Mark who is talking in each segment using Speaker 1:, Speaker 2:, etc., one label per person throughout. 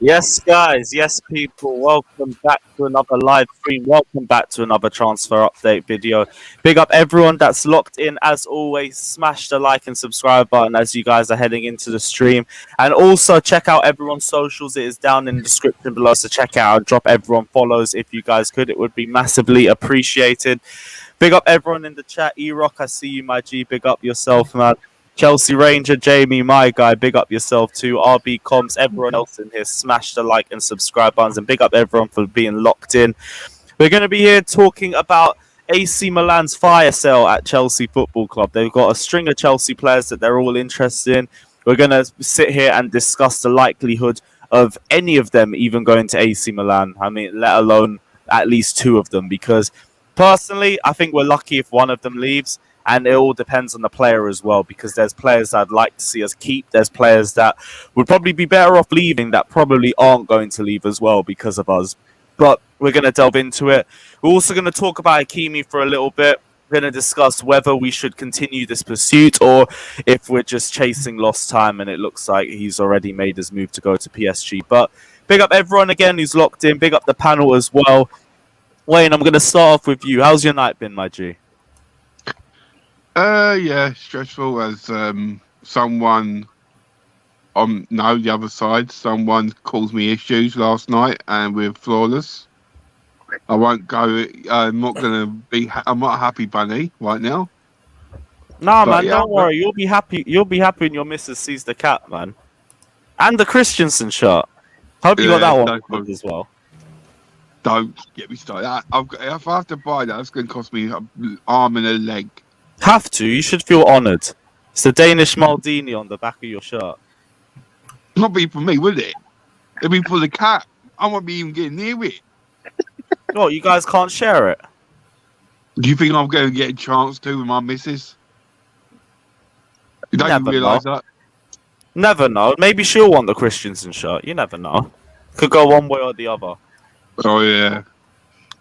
Speaker 1: Yes, guys. Yes, people. Welcome back to another live stream. Welcome back to another transfer update video. Big up everyone that's locked in. As always, smash the like and subscribe button as you guys are heading into the stream. And also check out everyone's socials. It is down in the description below. So check it out. Drop everyone follows if you guys could. It would be massively appreciated. Big up everyone in the chat. E-Rock, I see you, my G. Big up yourself, man. Chelsea Ranger, Jamie, my guy, big up yourself too. RB Comms, everyone else in here, smash the like and subscribe buttons, and big up everyone for being locked in. We're going to be here talking about AC Milan's fire sale at Chelsea Football Club. They've got a string of Chelsea players that they're all interested in. We're going to sit here and discuss the likelihood of any of them even going to AC Milan. I mean, let alone at least two of them, because personally, I think we're lucky if one of them leaves. And it all depends on the player as well, because there's players I'd like to see us keep. There's players that would probably be better off leaving that probably aren't going to leave as well because of us. But we're going to delve into it. We're also going to talk about Hakimi for a little bit. We're going to discuss whether we should continue this pursuit or if we're just chasing lost time and it looks like he's already made his move to go to PSG. But big up everyone again who's locked in. Big up the panel as well. Wayne, I'm going to start off with you. How's your night been, my G?
Speaker 2: Yeah, stressful as someone on the other side. Someone caused me issues last night, and we're flawless. I won't go. I'm not gonna be. I'm not a happy bunny right now.
Speaker 1: Nah,
Speaker 2: But
Speaker 1: man,
Speaker 2: yeah,
Speaker 1: don't worry. You'll be happy. You'll be happy when your missus sees the cat, man, and the Christensen shirt. Hope you got that one covered as well.
Speaker 2: Don't get me started. If I have to buy that, it's going to cost me an arm and a leg.
Speaker 1: Have to. You should feel honoured. It's the Danish Maldini on the back of your shirt.
Speaker 2: Not be for me, will it? It'll be for the cat. I won't be even getting near it.
Speaker 1: Oh, you guys can't share it.
Speaker 2: Do you think I'm going to get a chance to with my missus? You don't even
Speaker 1: Never
Speaker 2: realise
Speaker 1: know.
Speaker 2: that?
Speaker 1: Never know. Maybe she'll want the Christensen shirt. You never know. Could go one way or the other.
Speaker 2: Oh, yeah.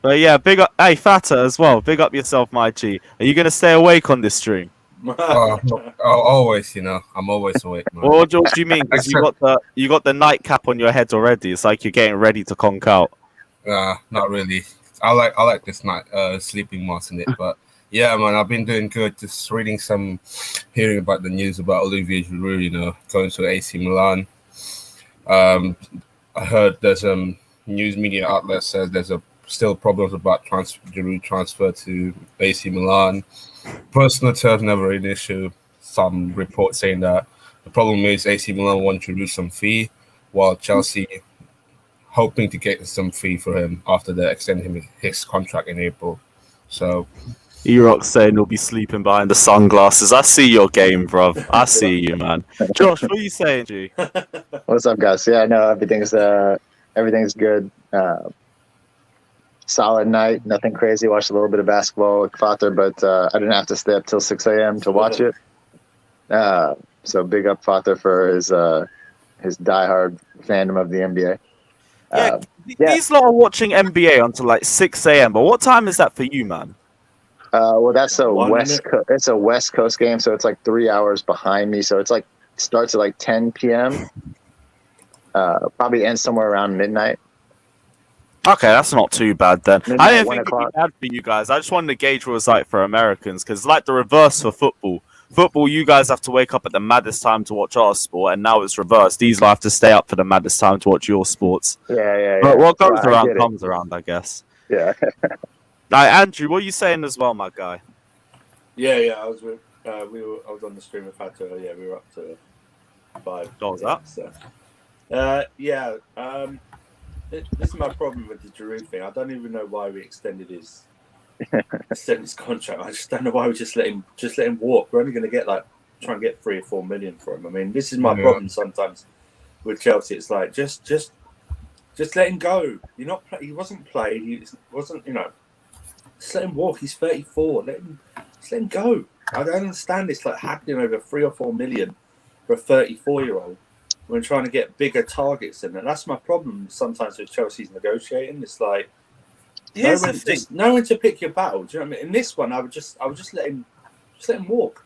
Speaker 1: But yeah, big up. Hey, Fata as well. Big up yourself, my G. Are you going to stay awake on this stream?
Speaker 3: Always, I'm always awake, man.
Speaker 1: What do you mean? Because you got the nightcap on your head already. It's like you're getting ready to conk out.
Speaker 3: Not really. I like this night sleeping mask in it, but yeah, man, I've been doing good. Just hearing about the news about Olivier Giroud, going to AC Milan. I heard there's news media outlet says there's still problems about Giroud transfer to AC Milan. Personal terms never an issue. Some reports saying that the problem is AC Milan want Giroud some fee, while Chelsea hoping to get some fee for him after they extend him his contract in April. So
Speaker 1: E-Rock saying he'll be sleeping behind the sunglasses. I see your game, bro. I see you, man. Josh, what are you saying, G?
Speaker 4: What's up, guys? Yeah, no, everything's good. Solid night, nothing crazy. Watched a little bit of basketball with Father, but I didn't have to stay up till 6 a.m. to watch it. So big up Father for his diehard fandom of the NBA.
Speaker 1: These lot are watching NBA until like 6 a.m. But what time is that for you, man?
Speaker 4: Well, that's it's a West Coast game, so it's like 3 hours behind me. So it's like starts at like 10 p.m. Probably ends somewhere around midnight.
Speaker 1: Okay, that's not too bad then.
Speaker 4: Midnight,
Speaker 1: I didn't
Speaker 4: 1
Speaker 1: think it'd
Speaker 4: o'clock.
Speaker 1: be bad for you guys. I just wanted to gauge what it was like for Americans, because it's like the reverse for football. Football, you guys have to wake up at the maddest time to watch our sport, and now it's reversed. These lot have to stay up for the maddest time to watch your sports.
Speaker 4: Yeah.
Speaker 1: But what goes
Speaker 4: Well,
Speaker 1: around comes around, I guess.
Speaker 4: Yeah.
Speaker 1: Andrew, what are you saying as well, my guy?
Speaker 5: Yeah. I was with. I was on the stream with Fato. Yeah, we were up to 5.
Speaker 1: What was that?
Speaker 5: So, this is my problem with the Giroud thing. I don't even know why we extended his contract. I just don't know why we just let him walk. We're only going to try and get 3 or 4 million for him. I mean, this is my problem sometimes with Chelsea. It's like just let him go. He wasn't played. He wasn't. Just let him walk. He's 34. Let him go. I don't understand this happening over 3 or 4 million for a 34-year-old. When trying to get bigger targets in, and that's my problem sometimes with Chelsea's negotiating. It's like know when to pick your battle. Do you know what I mean? In this one, I would just let him walk.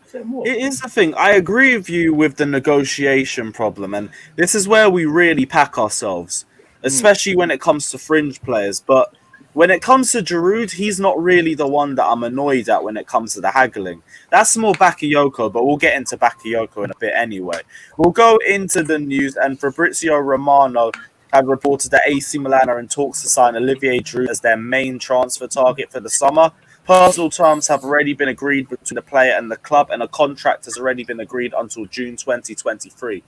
Speaker 5: Say more.
Speaker 1: It is the thing. I agree with you with the negotiation problem, and this is where we really pack ourselves, especially when it comes to fringe players. But when it comes to Giroud, he's not really the one that I'm annoyed at when it comes to the haggling. That's more Bakayoko, but we'll get into Bakayoko in a bit anyway. We'll go into the news, and Fabrizio Romano had reported that AC Milan are in talks to sign Olivier Giroud as their main transfer target for the summer. Personal terms have already been agreed between the player and the club, and a contract has already been agreed until June 2023.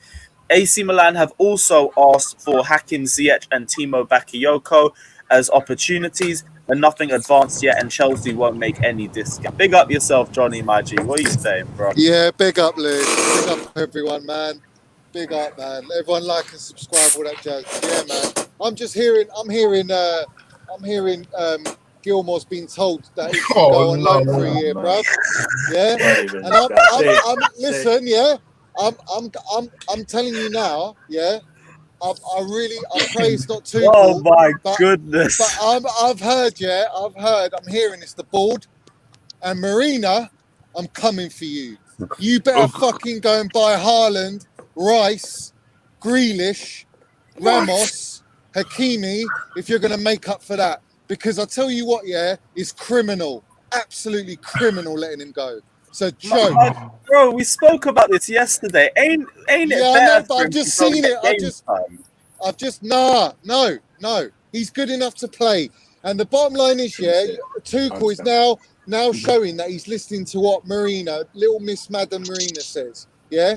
Speaker 1: AC Milan have also asked for Hakim Ziyech and Timo Bakayoko as opportunities, but nothing advanced yet, and Chelsea won't make any discount. Big up yourself, Johnny, my G. What are you saying, bro?
Speaker 6: Yeah, big up, Lou. Big up, everyone, man. Big up, man. Everyone like and subscribe, all that jazz. Yeah, man. I'm hearing Gilmour's been told that he can go on loan for a year, bruv. Yeah, and I'm listen, yeah. I'm telling you now, yeah. I pray it's not too.
Speaker 1: Oh my goodness!
Speaker 6: But I've heard, I'm hearing it's the board, and Marina, I'm coming for you. You better fucking go and buy Haaland, Rice, Grealish, Ramos, Hakimi if you're gonna make up for that. Because I tell you what, yeah, it's criminal, absolutely criminal letting him go. So, Joe,
Speaker 1: bro, we spoke about this yesterday. Ain't it?
Speaker 6: Yeah, I know, but I've just seen it. No. He's good enough to play. And the bottom line is, yeah, Tuchel is now showing that he's listening to what little Miss Madam Marina says. Yeah,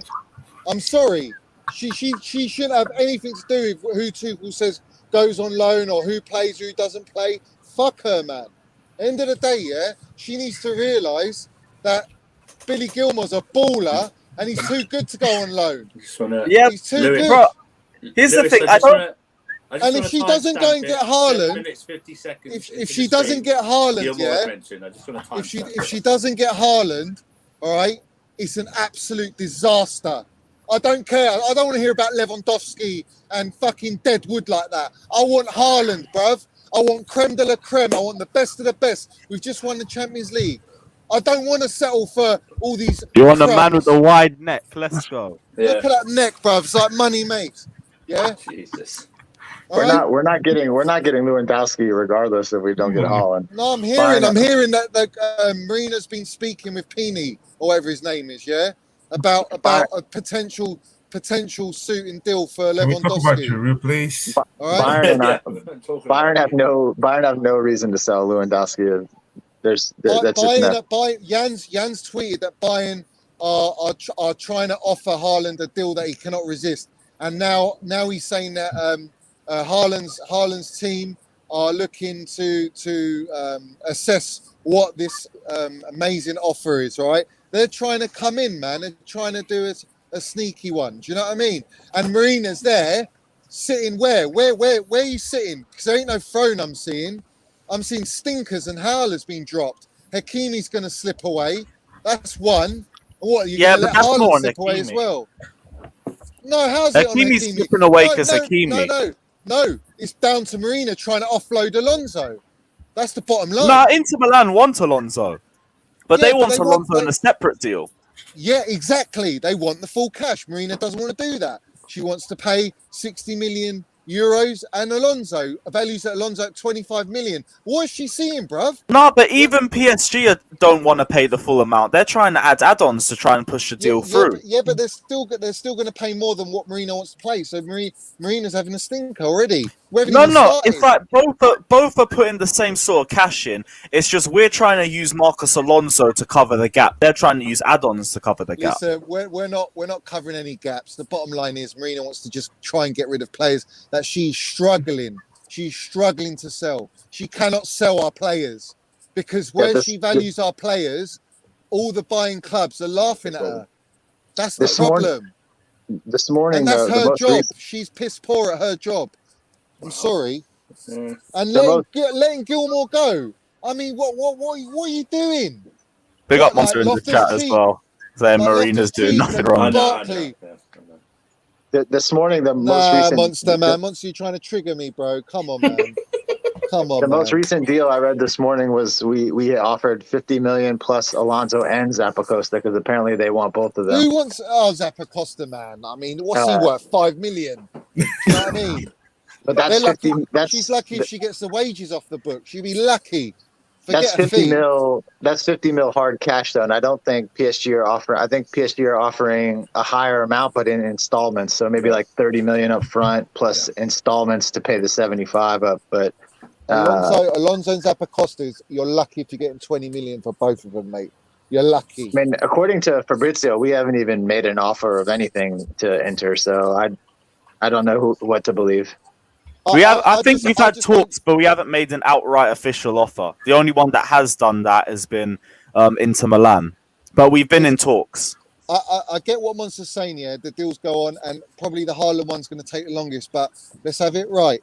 Speaker 6: I'm sorry, she shouldn't have anything to do with who Tuchel says goes on loan or who plays, who doesn't play. Fuck her, man. End of the day, yeah, she needs to realise that Billy Gilmour's a baller and he's too good to go on loan. He's too good.
Speaker 1: Bro, here's the thing.
Speaker 6: And if she doesn't go and get Haaland, if she doesn't get Haaland, yeah, if she doesn't get Haaland, all right, it's an absolute disaster. I don't care. I don't want to hear about Lewandowski and fucking Deadwood like that. I want Haaland, bruv. I want creme de la creme. I want the best of the best. We've just won the Champions League. I don't want to settle for all these.
Speaker 1: You want a man with a wide neck? Let's go.
Speaker 6: Yeah. Look at that neck, bruv. It's like money makes. Yeah.
Speaker 5: Jesus.
Speaker 4: We're not getting Lewandowski regardless if we don't get Haaland.
Speaker 6: No, I'm hearing that Marina's been speaking with Pini or whatever his name is. Yeah. About a potential suit and deal for Lewandowski.
Speaker 3: Can we talk about Giroud, please?
Speaker 4: Bayern have no reason to sell Lewandowski. Jans tweeted that Bayern are trying to offer Haaland a deal that he cannot resist, and now he's saying that Haaland's team are looking to assess what this amazing offer is. Right, they're trying to come in, man. They're trying to do a sneaky one. Do you know what I mean? And Marina's there, sitting where? Where are you sitting? Because there ain't no throne I'm seeing. I'm seeing stinkers and howlers being dropped. Hakimi's going to slip away. That's one. What, you're going to let Haaland slip away as well? No, how's it on Hakimi?
Speaker 1: Hakimi's slipping away because Hakimi.
Speaker 6: No. It's down to Marina trying to offload Alonso. That's the bottom line.
Speaker 1: Nah, Inter Milan want Alonso. But they want Alonso in a separate deal.
Speaker 6: Yeah, exactly. They want the full cash. Marina doesn't want to do that. She wants to pay 60 million euros and Alonso values Alonso at 25 million. What is she seeing, bruv?
Speaker 1: No, but even PSG don't want to pay the full amount. They're trying to add add-ons to try and push the deal through.
Speaker 6: But they're still going to pay more than what Marina wants to play. So Marina's having a stinker already.
Speaker 1: No. It's like both are putting the same sort of cash in. It's just we're trying to use Marcus Alonso to cover the gap. They're trying to use add-ons to cover the gap.
Speaker 6: Listen, we're not covering any gaps. The bottom line is Marina wants to just try and get rid of players that she's struggling. She's struggling to sell. She cannot sell our players because where she values our players, all the buying clubs are laughing at her. That's the problem.
Speaker 4: This morning,
Speaker 6: and that's her job. She's piss poor at her job. I'm sorry. And letting Gilmour go. I mean, what are you doing?
Speaker 1: Big up Monster in the chat as well. Saying Marina's doing nothing wrong.
Speaker 4: This morning, the most recent...
Speaker 6: Monster, man. Monster, you're trying to trigger me, bro. Come on, man. Come on,
Speaker 4: The most
Speaker 6: man.
Speaker 4: recent deal I read this morning was we offered 50 million plus Alonso and Zappacosta because apparently they want both of them.
Speaker 6: Who wants Zappacosta, man? I mean, what's he worth? 5 million. You know what I mean?
Speaker 4: But that's
Speaker 6: They're
Speaker 4: 50.
Speaker 6: lucky. She's lucky if she gets the wages off the book. She'd be lucky. Forget
Speaker 4: That's
Speaker 6: a
Speaker 4: 50
Speaker 6: fee.
Speaker 4: mil. That's 50 mil hard cash though, and I don't think PSG are offering. I think PSG are offering a higher amount, but in installments. So maybe like 30 million up front plus installments to pay the 75 up. But
Speaker 6: Alonso and Zappacosta, you're lucky if you're getting 20 million for both of them, mate. You're lucky.
Speaker 4: I mean, according to Fabrizio, we haven't even made an offer of anything to Inter. So I don't know what to believe.
Speaker 1: I think we've had talks, but we haven't made an outright official offer. The only one that has done that has been Inter Milan, but we've been in talks.
Speaker 6: I get what Monster's saying here. The deals go on, and probably the Haaland one's going to take the longest. But let's have it right.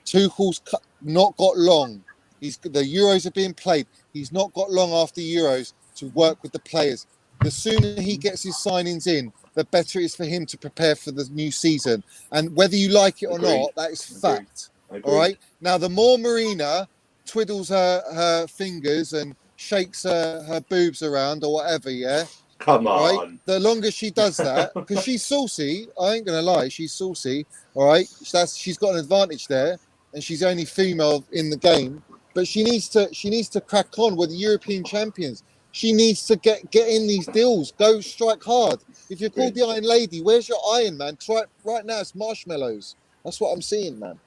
Speaker 6: Tuchel's not got long. The Euros are being played. He's not got long after Euros to work with the players. The sooner he gets his signings in, the better it is for him to prepare for the new season. And whether you like it or not, that is fact. All right? Now, the more Marina twiddles her fingers and shakes her boobs around or whatever, yeah?
Speaker 5: Come on.
Speaker 6: Right? The longer she does that, because she's saucy, I ain't going to lie, she's saucy, all right? She's got an advantage there, and she's the only female in the game. But she needs to crack on with the European champions. She needs to get in these deals. Go strike hard. If you're called the Iron Lady, where's your iron, man? Try right now. It's marshmallows. That's what I'm seeing, man.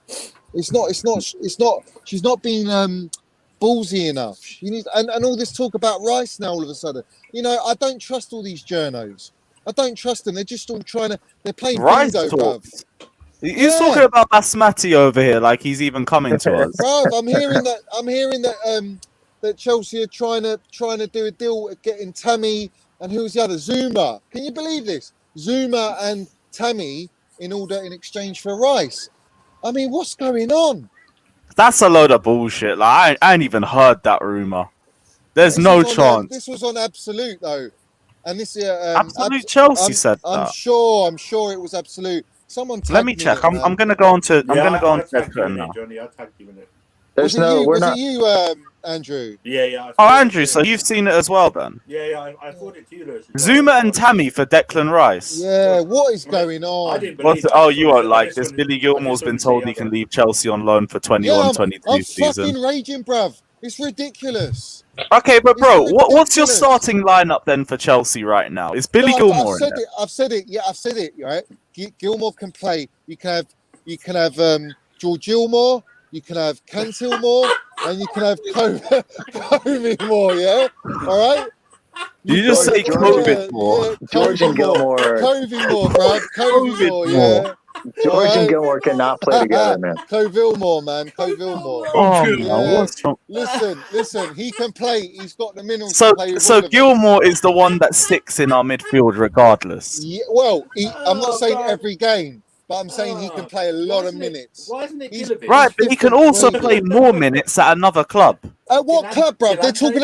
Speaker 6: It's not. She's not being ballsy enough. She needs and all this talk about Rice now. All of a sudden, you know, I don't trust all these journos. I don't trust them. They're just all trying to. They're playing
Speaker 1: Rice
Speaker 6: bingo, bruv.
Speaker 1: He's talking about Basmati over here, like he's even coming to us.
Speaker 6: Bruv, I'm hearing that that Chelsea are trying to do a deal at getting Tammy and who's the other? Zuma. Can you believe this? Zuma and Tammy in exchange for Rice. I mean, what's going on?
Speaker 1: That's a load of bullshit. Like I ain't even heard that rumor. There's no chance.
Speaker 6: This was on Absolute though, and this
Speaker 1: Absolute Chelsea said that.
Speaker 6: I'm sure it was Absolute. Someone
Speaker 1: Let me check. I'm gonna go on to. I'm gonna go on to Twitter now.
Speaker 5: Johnny, I tagged you in it.
Speaker 6: Was it you, Andrew?
Speaker 5: Yeah.
Speaker 1: Oh, Andrew, so you've seen it as well then?
Speaker 5: Yeah, I thought it to you, Lewis.
Speaker 1: Zuma and Tammy for Declan Rice.
Speaker 6: Yeah, what is going on?
Speaker 5: I didn't believe
Speaker 1: Oh, you won't like this. Billy Gilmour's been told he can leave Chelsea on loan for 21-22
Speaker 6: I'm
Speaker 1: season.
Speaker 6: fucking raging, bruv. It's ridiculous.
Speaker 1: Okay, but bro, what's your starting lineup then for Chelsea right now? Is Billy Gilmour in there?
Speaker 6: I've said it. Yeah, I've said it. Right, Gilmour can play. You can have George Gilmour. You can have Cantilmore, and you can have Covey-Moore, yeah? All right?
Speaker 1: You just say Covey-Moore.
Speaker 4: George and Gilmour.
Speaker 6: Covey-Moore, bruv. Covey-Moore, yeah.
Speaker 4: George and Gilmour cannot play together, man.
Speaker 6: Covey-Moore, man. Covey-Moore.
Speaker 1: Oh, yeah. What's wrong?
Speaker 6: Listen. He can play. He's got the minerals
Speaker 1: So,
Speaker 6: to play with
Speaker 1: so Gilmour is the one that sticks in our midfield regardless.
Speaker 6: Yeah, well, I'm not saying every game. But I'm saying he can play a lot of minutes.
Speaker 5: Why isn't it Gillivan?
Speaker 1: Right, but he can also play more minutes at another club.
Speaker 6: At what club, bro? They're talking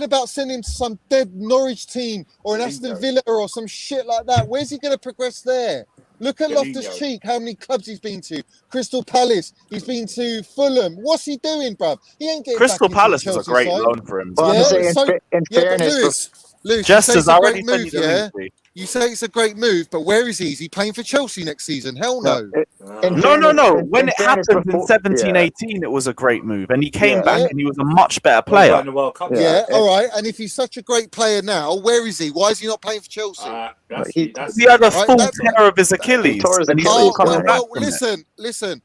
Speaker 6: about sending him to some dead Norwich team or an Aston Villa or some shit like that. Where's he going to progress there? Look at Loftus-Cheek, how many clubs he's been to. Crystal Palace, he's been to Fulham. What's he doing, bruv? He ain't getting
Speaker 1: Crystal
Speaker 6: back into
Speaker 1: Palace
Speaker 6: the
Speaker 1: is a
Speaker 6: Chelsea
Speaker 1: great
Speaker 6: side.
Speaker 1: loan for him.
Speaker 4: Well,
Speaker 6: Yeah,
Speaker 4: I'm saying in
Speaker 6: but
Speaker 4: fairness,
Speaker 6: Lewis,
Speaker 1: Just
Speaker 6: you say
Speaker 1: as
Speaker 6: it's a
Speaker 1: already
Speaker 6: great
Speaker 1: said,
Speaker 6: move, yeah? You say it's a great move, but where is he? Is he playing for Chelsea next season? Hell no.
Speaker 1: No. When it happened in
Speaker 4: before-
Speaker 1: 17-18, it was a great move. And he came
Speaker 4: Yeah.
Speaker 1: back and he was a much better player.
Speaker 5: In the World Cup.
Speaker 6: Yeah, all right. And if he's such a great player now, where is he? Why is he not playing for Chelsea?
Speaker 1: He had a full
Speaker 6: that's-
Speaker 1: tear of his Achilles.
Speaker 4: tore his
Speaker 1: And he's
Speaker 4: Achilles,
Speaker 1: still coming back from it.
Speaker 6: Listen.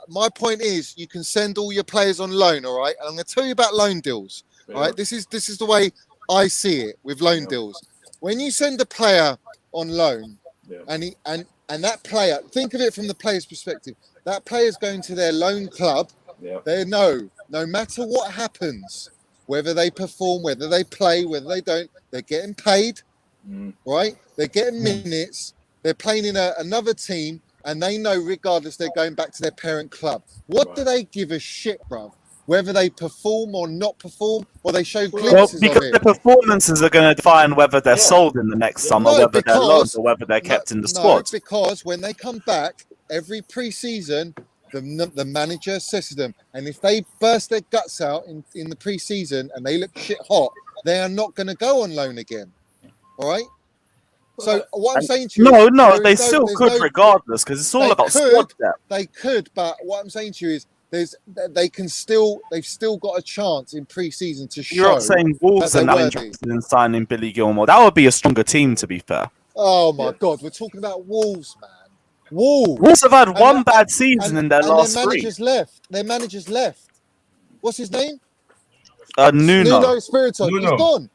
Speaker 6: My point is, you can send all your players on loan, all right? And I'm going to tell you about loan deals. All right, this is the way I see it with loan deals. When you send a player on loan, and that player, think of it from the player's perspective. That player's going to their loan club. They know, no matter what happens, whether they perform, whether they play, whether they don't, they're getting paid, right? They're getting minutes. They're playing in another team, and they know regardless they're going back to their parent club. What do they give a shit, bruv? Whether they perform or not perform, or they show glimpses
Speaker 1: because
Speaker 6: of it.
Speaker 1: the performances are going to define whether they're sold in the next summer, whether they're loaned, or whether they're kept in the squad.
Speaker 6: Because when they come back every pre-season, The manager assesses them, and if they burst their guts out in the pre-season and they look shit hot, they are not going to go on loan again. All right. So what I'm saying to you,
Speaker 1: they still could regardless, because it's all about squad depth.
Speaker 6: They could, but what I'm saying to you is, they've still got a chance in pre-season to show.
Speaker 1: You're not saying Wolves are now interested in signing Billy Gilmour. That would be a stronger team, to be fair.
Speaker 6: Oh my God, we're talking about Wolves, man.
Speaker 1: Wolves have had one bad season in their last three.
Speaker 6: Their manager's left. What's his name?
Speaker 1: Nuno
Speaker 6: Espirito. He's gone.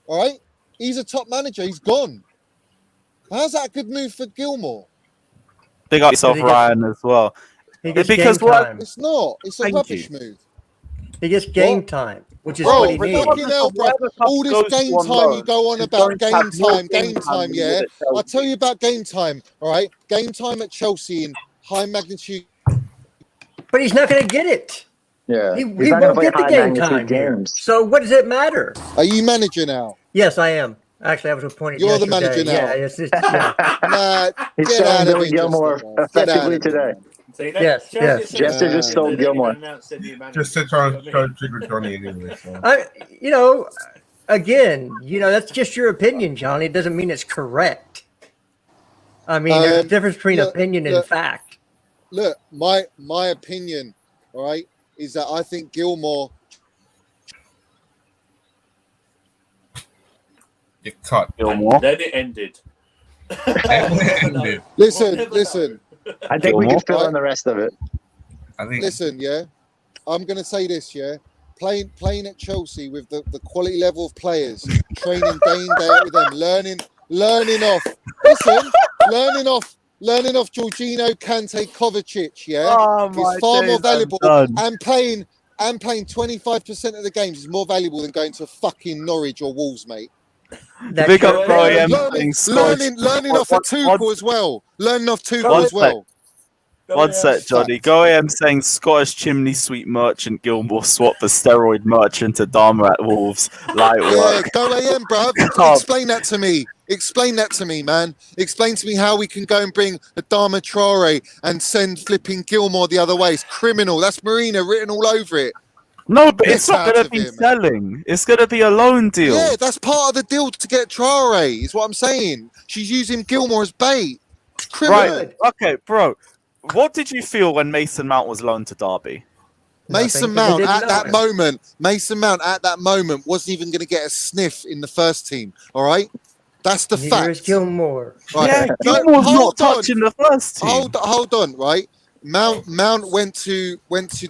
Speaker 6: All right, he's a top manager. He's gone. How's that a good move for Gilmour?
Speaker 1: Big up yourself, Ryan, as well.
Speaker 6: Because what? It's not. It's a rubbish move.
Speaker 7: He gets game time, which is what he needs.
Speaker 6: All this game time you go on about game time, yeah? I'll tell you about game time, all right? Game time at Chelsea in high magnitude.
Speaker 7: But he's not going to get it.
Speaker 4: Yeah.
Speaker 7: He won't get the game time games. So what does it matter?
Speaker 6: Are you manager now?
Speaker 7: Yes, I am. Actually, I was appointed
Speaker 6: You're
Speaker 7: yesterday.
Speaker 6: the manager now.
Speaker 7: Yeah,
Speaker 4: He's selling Billy Gilmour effectively today.
Speaker 7: Yes.
Speaker 4: Jester just stole Gilmour.
Speaker 3: Just to try to trigger Johnny anyway. So.
Speaker 7: That's just your opinion, Johnny. It doesn't mean it's correct. I mean, there's a difference between opinion and fact.
Speaker 6: Look, my opinion, all right, is that I think Gilmour.
Speaker 3: You cut
Speaker 1: Gilmour.
Speaker 5: Then it ended.
Speaker 6: Listen.
Speaker 4: I think we can fill in the rest of it.
Speaker 6: Listen, yeah. I'm going to say this, yeah. Playing at Chelsea with the quality level of players, training day in, day out with them, learning off. Listen, learning off Jorginho, Kante, Kovacic, yeah. It's far more valuable. And playing 25% of the games is more valuable than going to fucking Norwich or Wolves, mate.
Speaker 1: Big up, Brian.
Speaker 6: Learning off of Tuchel as well. Learning off Tuchel as well.
Speaker 1: One sec, Johnny. Go AM saying Scottish chimney sweep merchant Gilmour swap for steroid merchant Adama at Wolves. Light work.
Speaker 6: Yeah, go AM, bruv. Explain that to me. Explain that to me, man. Explain to me how we can go and bring Adama Traore and send flipping Gilmour the other way. It's criminal. That's Marina written all over it.
Speaker 1: No, but it's not going to be selling. It's going to be a loan deal.
Speaker 6: Yeah, that's part of the deal to get Traore, is what I'm saying. She's using Gilmour as bait. It's criminal.
Speaker 1: Right. Okay, bro. What did you feel when Mason Mount was loaned to Derby?
Speaker 6: Mason Mount at that moment wasn't even going to get a sniff in the first team. All right? That's the fact.
Speaker 7: Here's Gilmour.
Speaker 6: Right.
Speaker 1: Yeah, Gilmour's not touching the first team.
Speaker 6: Hold on, right? Mount went to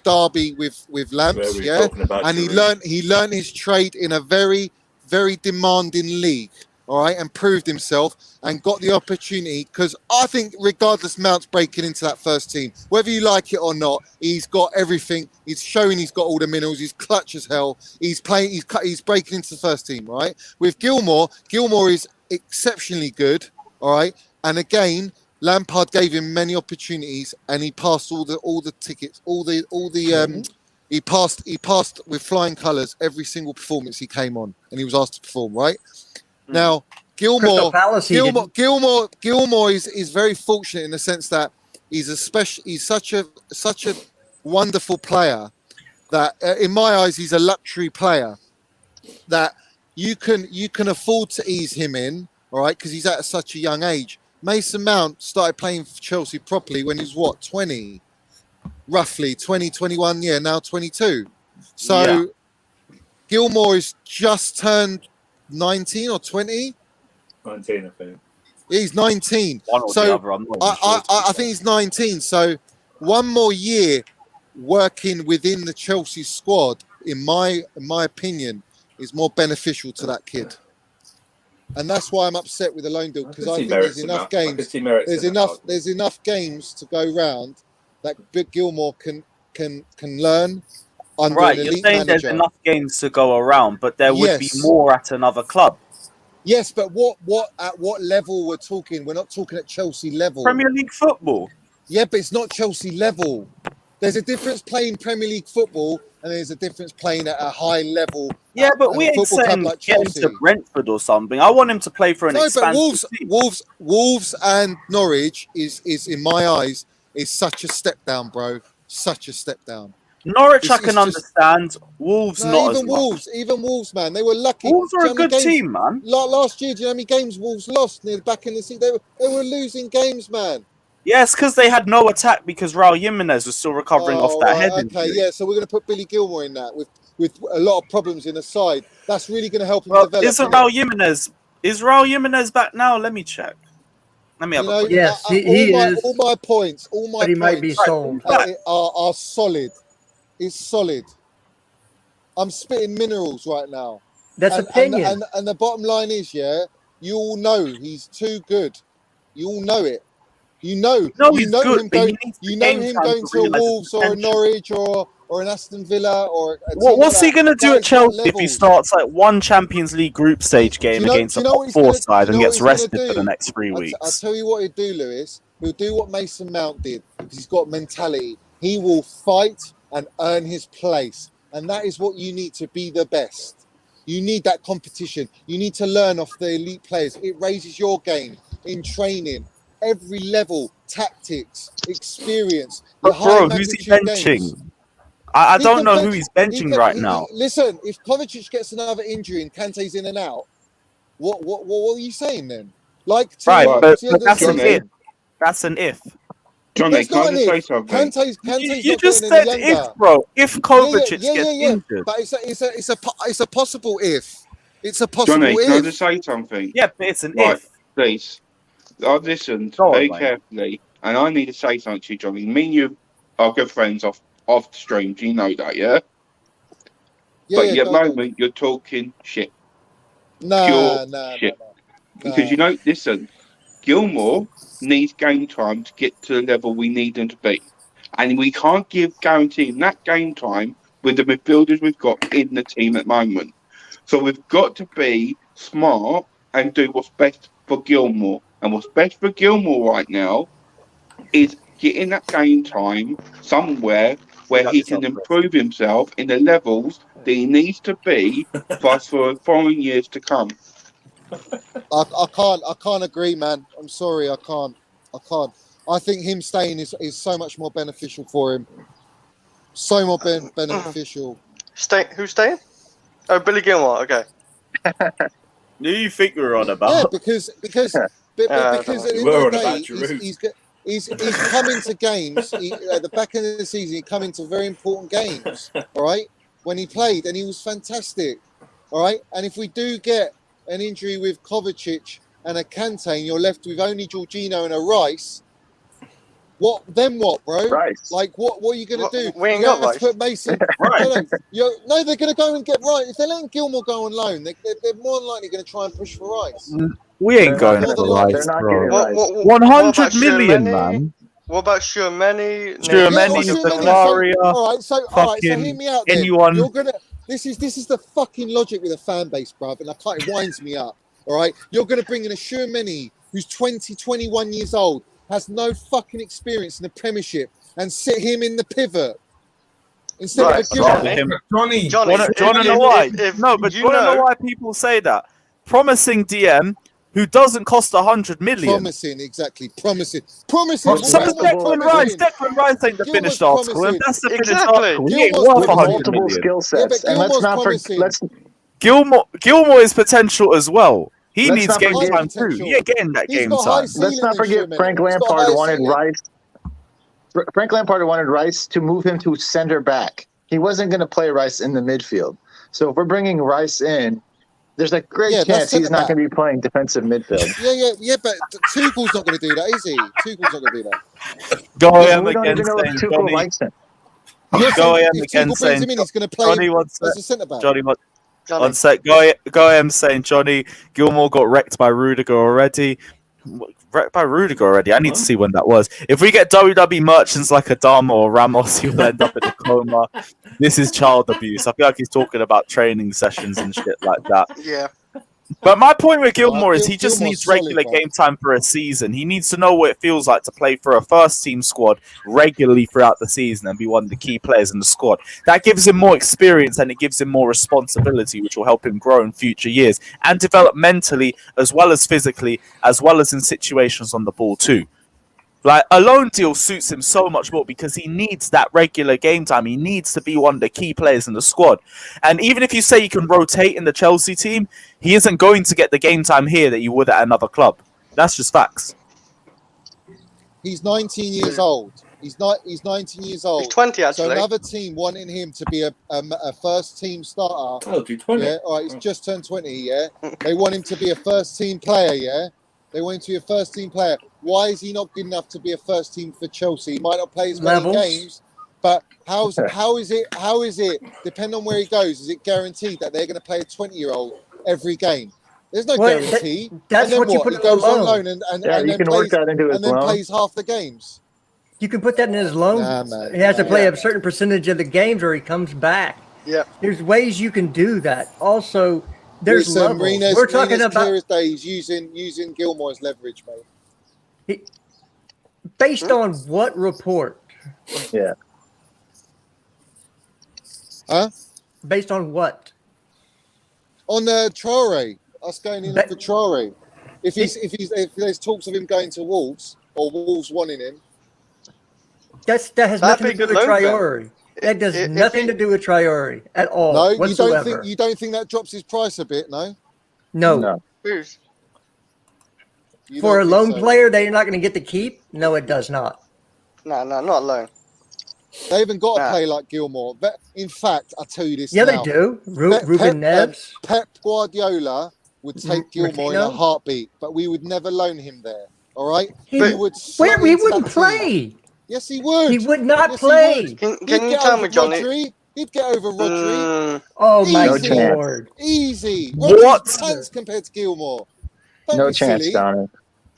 Speaker 6: Derby with Lamps, yeah, and he learned his trade in a very, very demanding league, all right, and proved himself and got the opportunity. Because I think, regardless, Mount's breaking into that first team, whether you like it or not, he's got everything. He's showing he's got all the minerals. He's clutch as hell. He's playing. He's breaking into the first team, right? With Gilmour is exceptionally good, all right, and again. Lampard gave him many opportunities, and he passed all the tickets, he passed with flying colours every single performance he came on, and he was asked to perform. Right now, Gilmour is very fortunate in the sense that he's such a wonderful player that, in my eyes, he's a luxury player that you can afford to ease him in, all right, because he's at such a young age. Mason Mount started playing for Chelsea properly when he was 20, roughly 20, 21, now 22. So Gilmour is just turned 19 or 20.
Speaker 5: 19, I think.
Speaker 6: He's 19. I think he's 19. So one more year working within the Chelsea squad, in my opinion, is more beneficial to that kid. And that's why I'm upset with the loan deal, because I think there's enough games. There's enough games to go round that Big Gilmour can learn under an elite
Speaker 1: you're saying
Speaker 6: manager.
Speaker 1: there's enough games to go around, but there would be more at another club.
Speaker 6: Yes, but at what level we're talking? We're not talking at Chelsea level.
Speaker 1: Premier League football.
Speaker 6: Yeah, but it's not Chelsea level. There's a difference playing Premier League football, and there's a difference playing at a high level.
Speaker 1: Yeah, but we ain't saying like get him to Brentford or something. I want him to play for an expansive team.
Speaker 6: Wolves and Norwich is in my eyes is such a step down, bro. such a step down.
Speaker 1: Norwich, I
Speaker 6: It's
Speaker 1: can
Speaker 6: just-
Speaker 1: understand. Wolves, not as
Speaker 6: even
Speaker 1: much.
Speaker 6: Wolves, man, they were lucky.
Speaker 1: Wolves are
Speaker 6: Do you
Speaker 1: a
Speaker 6: know how
Speaker 1: good
Speaker 6: many games-
Speaker 1: team, man.
Speaker 6: Last year, do you know how many games Wolves lost near the back in the season? They were losing games, man.
Speaker 1: Yes, because they had no attack because Raul Jimenez was still recovering off that head injury.
Speaker 6: Yeah, so we're going to put Billy Gilmour in that with a lot of problems in the side. That's really going to help him
Speaker 1: Well,
Speaker 6: develop.
Speaker 1: isn't Raul Jimenez? Is Raul Jimenez back now? Let me check. Let me have a quick.
Speaker 7: Yes, he is.
Speaker 6: All my points,
Speaker 7: But he might be sold.
Speaker 6: are solid. It's solid. I'm spitting minerals right now.
Speaker 7: That's opinion.
Speaker 6: And the bottom line is, yeah, you all know he's too good. You all know it. You know
Speaker 1: he's
Speaker 6: know
Speaker 1: good,
Speaker 6: him
Speaker 1: but he
Speaker 6: going.
Speaker 1: needs
Speaker 6: You
Speaker 1: the
Speaker 6: know
Speaker 1: game
Speaker 6: him
Speaker 1: time
Speaker 6: going
Speaker 1: to
Speaker 6: to a
Speaker 1: realise his
Speaker 6: Wolves or a
Speaker 1: potential.
Speaker 6: Norwich or an Aston Villa or.
Speaker 1: What's he going to do at Chelsea if he starts like one Champions League group stage game against a top four side and gets rested for the next 3
Speaker 6: I'll
Speaker 1: weeks?
Speaker 6: tell you what he'll do, Lewis. He'll do what Mason Mount did because he's got mentality. He will fight and earn his place, and that is what you need to be the best. You need that competition. You need to learn off the elite players. It raises your game in training, every level, tactics, experience.
Speaker 1: But bro, who's he benching? I don't know who he's benching right now.
Speaker 6: Listen, if Kovacic gets another injury and Kante's in and out, what are you saying then? Like,
Speaker 1: Right, but
Speaker 6: that's
Speaker 1: an if. That's an if.
Speaker 2: Johnny, can I just say something?
Speaker 6: Kante's
Speaker 1: You
Speaker 6: not
Speaker 1: just
Speaker 6: getting
Speaker 1: said
Speaker 6: any
Speaker 1: if,
Speaker 6: younger.
Speaker 1: bro. If Kovacic gets injured.
Speaker 6: But it's a possible if. It's a possible
Speaker 2: Johnny,
Speaker 6: if.
Speaker 2: can I just say something?
Speaker 1: Yeah, but it's an
Speaker 2: Right,
Speaker 1: if.
Speaker 2: please. I've listened
Speaker 1: Go on,
Speaker 2: very
Speaker 1: mate.
Speaker 2: carefully, and I need to say something to you, Johnny. Me and you are good friends off the stream. Do you know that, yeah? But at the moment, you're talking shit.
Speaker 6: Nah.
Speaker 2: Because, you know, listen, Gilmour needs game time to get to the level we need him to be. And we can't guarantee him that game time with the midfielders we've got in the team at the moment. So we've got to be smart and do what's best for Gilmour. And what's best for Gilmour right now is getting that game time somewhere where he can improve himself in the levels that he needs to be for following years to come.
Speaker 6: I can't agree, man. I'm sorry, I can't. I think him staying is so much more beneficial for him. So more beneficial.
Speaker 8: Who's staying? Oh, Billy Gilmour. Okay.
Speaker 1: Who do you think we're on about?
Speaker 6: Yeah, because at the end of the day, he's coming to games. At the back end of the season, he come into very important games. All right, when he played, and he was fantastic. All right, and if we do get an injury with Kovacic and a Kante, and you're left with only Jorginho and a Rice. What, bro?
Speaker 4: Rice.
Speaker 6: Like, what are you going to do?
Speaker 8: We ain't
Speaker 6: You're
Speaker 8: got
Speaker 6: gonna have to
Speaker 8: Rice.
Speaker 6: put Mason.
Speaker 1: Right.
Speaker 6: No, they're going to go and get Rice. If they're letting Gilmour go on loan, they're more than likely going to try and push for Rice.
Speaker 1: We ain't going
Speaker 6: They're
Speaker 1: for
Speaker 6: not
Speaker 1: Rice,
Speaker 4: getting
Speaker 1: bro.
Speaker 4: Rice.
Speaker 1: 100 million, man.
Speaker 8: What about Schumanni?
Speaker 1: Schumanni, Zakaria,
Speaker 6: All right, so hear me out then.
Speaker 1: anyone.
Speaker 6: You're gonna. This is the fucking logic with a fan base, bruv, and it winds me up. All right, you're gonna bring in a Schumanni who's 20, 21 years old, has no fucking experience in the Premiership, and sit him in the pivot instead of a Gilmour.
Speaker 3: Johnny.
Speaker 8: Johnny,
Speaker 1: Do you want to know why?
Speaker 8: if
Speaker 1: Do you want
Speaker 8: you
Speaker 1: to know
Speaker 8: know-
Speaker 1: why people say that? Promising DM who doesn't cost 100 million.
Speaker 6: Promising.
Speaker 1: So
Speaker 6: Promising.
Speaker 1: Declan Rice ain't the
Speaker 6: Gilmour's
Speaker 1: finished article.
Speaker 6: promising.
Speaker 1: And that's the finished
Speaker 8: Exactly.
Speaker 1: article. He ain't
Speaker 6: Gilmour's
Speaker 1: worth
Speaker 4: With
Speaker 1: 100
Speaker 4: multiple
Speaker 1: million.
Speaker 4: skill sets,
Speaker 6: but
Speaker 4: and let's
Speaker 6: Gilmour's
Speaker 4: not
Speaker 6: promising.
Speaker 1: Gilmour is potential as well. He
Speaker 4: Let's
Speaker 1: needs
Speaker 4: not
Speaker 1: game
Speaker 4: forget-
Speaker 1: time too.
Speaker 6: potential.
Speaker 1: He ain't getting that
Speaker 6: He's
Speaker 1: game
Speaker 6: got high
Speaker 1: time.
Speaker 6: ceiling
Speaker 4: Let's not
Speaker 6: than
Speaker 4: forget
Speaker 6: Schumanni.
Speaker 4: Frank
Speaker 6: He's got
Speaker 4: Lampard
Speaker 6: higher
Speaker 4: wanted
Speaker 6: ceiling.
Speaker 4: Rice. Frank Lampard wanted Rice to move him to center back. He wasn't going to play Rice in the midfield. So if we're bringing Rice in, there's a great
Speaker 6: Yeah, that's
Speaker 4: chance he's not
Speaker 6: centre-back.
Speaker 4: going to be playing defensive midfield.
Speaker 6: Yeah, but Tuchel's not going to do that, is he? Tuchel's not going to do that.
Speaker 1: Go
Speaker 4: we
Speaker 1: him
Speaker 4: don't
Speaker 1: again,
Speaker 4: even know if
Speaker 1: saying
Speaker 4: Tuchel
Speaker 1: Johnny.
Speaker 4: likes him.
Speaker 6: You're
Speaker 1: Go
Speaker 6: saying
Speaker 1: him
Speaker 6: if
Speaker 1: again,
Speaker 6: Tuchel brings
Speaker 1: saying
Speaker 6: him in, he's going to play
Speaker 1: Johnny wants
Speaker 6: as a centre-back.
Speaker 1: Johnny wants.
Speaker 8: Johnny.
Speaker 1: One sec. Go him saying Johnny Gilmour got wrecked by Rudiger already. Wrecked by Rudiger already. I need to see when that was. If we get WWE merchants like Adama or Ramos, he'll end up in a coma. This is child abuse. I feel like he's talking about training sessions and shit like that.
Speaker 8: Yeah.
Speaker 1: But my point with Gilmour is he just
Speaker 6: Gilmour's
Speaker 1: needs
Speaker 6: solid,
Speaker 1: regular
Speaker 6: bro.
Speaker 1: game time for a season. He needs to know what it feels like to play for a first team squad regularly throughout the season and be one of the key players in the squad. That gives him more experience and it gives him more responsibility, which will help him grow in future years and develop mentally as well as physically, as well as in situations on the ball too. Like, a loan deal suits him so much more because he needs that regular game time. He needs to be one of the key players in the squad. And even if you say you can rotate in the Chelsea team, he isn't going to get the game time here that you would at another club. That's just facts.
Speaker 6: He's 19 years old. He's 19 years old.
Speaker 8: He's 20
Speaker 6: So
Speaker 8: actually.
Speaker 6: another team wanting him to be a first team starter.
Speaker 5: Oh, dude, 20.
Speaker 6: Yeah, all right, he's just turned 20. Yeah, they want him to be a first team player. Yeah, they want him to be a first team player. Why is he not good enough to be a first team for Chelsea? He might not play as many games, but how is it? Depending on where he goes, is it guaranteed that they're going to play a 20-year-old every game? There's no guarantee.
Speaker 7: That's what you put
Speaker 6: He goes on loan and
Speaker 4: you can work that into his loan.
Speaker 6: Plays half the games.
Speaker 7: You can put that in his loan.
Speaker 6: Man,
Speaker 7: he has to play a certain percentage of the games or he comes back.
Speaker 8: Yeah.
Speaker 7: There's ways you can do that. Also, there's levels. We're talking about
Speaker 6: clear as day. He's using Gilmour as leverage, mate.
Speaker 7: Based on what report?
Speaker 4: Yeah.
Speaker 6: Huh?
Speaker 7: Based on what?
Speaker 6: On Traore. Us going in for Traore. If there's talks of him going to Wolves or Wolves wanting him.
Speaker 7: That has nothing to do with Traore. That does nothing to do with Traore at all.
Speaker 6: No,
Speaker 7: whatsoever.
Speaker 6: you don't think that drops his price a bit, no?
Speaker 7: No.
Speaker 6: You
Speaker 7: For a
Speaker 6: don't
Speaker 7: lone
Speaker 6: think so?
Speaker 7: player that you're not going to get to keep? No, it does not.
Speaker 8: No, not loan.
Speaker 6: They haven't got to play like Gilmour. But in fact, I'll tell you this
Speaker 7: Yeah,
Speaker 6: now.
Speaker 7: they do. Ruben Neves.
Speaker 6: Pep Guardiola would take Gilmour in a heartbeat, but we would never loan him there. All right?
Speaker 7: He wouldn't play.
Speaker 6: Yes, he would.
Speaker 7: He would not play.
Speaker 8: Can you tell me, Johnny?
Speaker 6: He'd get over Rodri.
Speaker 7: Oh my
Speaker 6: Easy.
Speaker 7: Lord!
Speaker 6: Easy.
Speaker 1: What?
Speaker 6: Chance compared to Gilmour? Don't
Speaker 4: No
Speaker 6: be
Speaker 4: chance,
Speaker 6: silly.
Speaker 4: Johnny.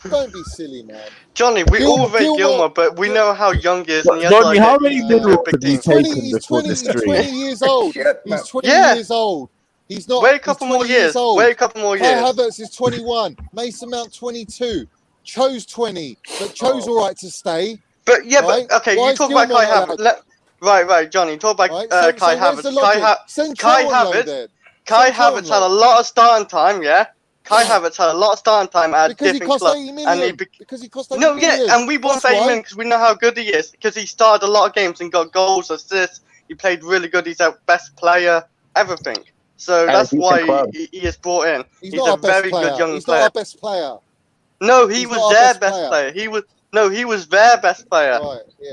Speaker 6: Don't be silly, man.
Speaker 8: Johnny, we all rate Gilmour, but we know how young he is. And he has
Speaker 1: Johnny,
Speaker 8: like
Speaker 1: how many minerals have you
Speaker 6: He's 20,
Speaker 1: taken
Speaker 6: he's
Speaker 1: before
Speaker 6: 20,
Speaker 1: this
Speaker 6: he's
Speaker 1: stream?
Speaker 6: 20 years old. He's 20
Speaker 8: Yeah.
Speaker 6: years old. He's not.
Speaker 8: Wait a couple
Speaker 6: he's 20
Speaker 8: more years.
Speaker 6: old.
Speaker 8: Wait a couple more
Speaker 6: Kai
Speaker 8: years.
Speaker 6: Havertz is 21. Mason Mount 22. Cho's 20. But Cho's all right to stay.
Speaker 8: But yeah,
Speaker 6: Right?
Speaker 8: but okay,
Speaker 6: Why
Speaker 8: you
Speaker 6: is
Speaker 8: talk about
Speaker 6: Gilmour
Speaker 8: Kai
Speaker 6: allowed?
Speaker 8: Havertz. Right, Johnny. Talk about
Speaker 6: Right?
Speaker 8: Kai
Speaker 6: where's the
Speaker 8: Havertz.
Speaker 6: logic? Send
Speaker 8: Kai
Speaker 6: Cho on loan
Speaker 8: Havertz.
Speaker 6: then.
Speaker 8: Kai
Speaker 6: Send Cho on
Speaker 8: Havertz had a
Speaker 6: loan.
Speaker 8: lot of starting time. Yeah, Kai Havertz had a lot of starting time at a
Speaker 6: Because he
Speaker 8: different
Speaker 6: cost
Speaker 8: club,
Speaker 6: 80 million.
Speaker 8: and he
Speaker 6: Because he cost 80
Speaker 8: no,
Speaker 6: million.
Speaker 8: yeah, and we won
Speaker 6: That's
Speaker 8: 80
Speaker 6: why.
Speaker 8: million because we know how good he is. Because he started a lot of games and got goals, assists. He played really good. He's our best player, everything. So
Speaker 4: At a
Speaker 8: that's
Speaker 4: decent
Speaker 8: why
Speaker 4: club.
Speaker 8: he is brought in.
Speaker 6: He's
Speaker 8: He's
Speaker 6: not
Speaker 8: a
Speaker 6: our best
Speaker 8: very
Speaker 6: player.
Speaker 8: good young
Speaker 6: He's not
Speaker 8: player.
Speaker 6: our best player.
Speaker 8: No, he
Speaker 6: He's
Speaker 8: was
Speaker 6: not our
Speaker 8: their
Speaker 6: best
Speaker 8: best
Speaker 6: player.
Speaker 8: player. He was their best player.
Speaker 6: Right, yeah.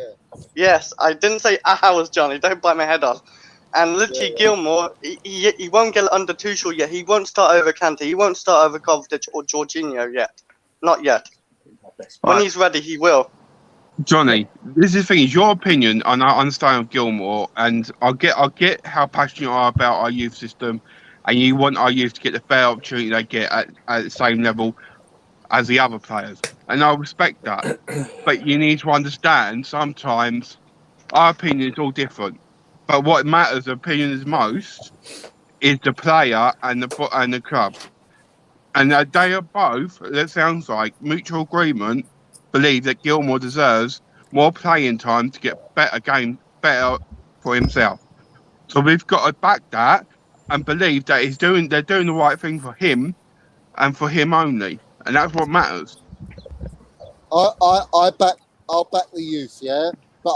Speaker 8: Yes, I didn't say ours, Johnny. Don't bite my head off. And literally,
Speaker 6: Yeah.
Speaker 8: Gilmour, he won't get under Tuchel yet. He won't start over Kante. He won't start over Kovacic or Jorginho yet. Not yet. When he's ready, he will.
Speaker 2: Johnny, this is the thing. Is your opinion, and I understand Gilmour, and I get how passionate you are about our youth system, and you want our youth to get the fair opportunity they get at the same level as the other players, and I respect that. But you need to understand sometimes our opinion is all different. But what matters, opinion is most, is the player and the club, and they are both. That sounds like mutual agreement. Believe that Gilmour deserves more playing time to get better for himself. So we've got to back that and believe that they're doing the right thing for him and for him only, and that's what matters.
Speaker 6: I'll back the youth, yeah. But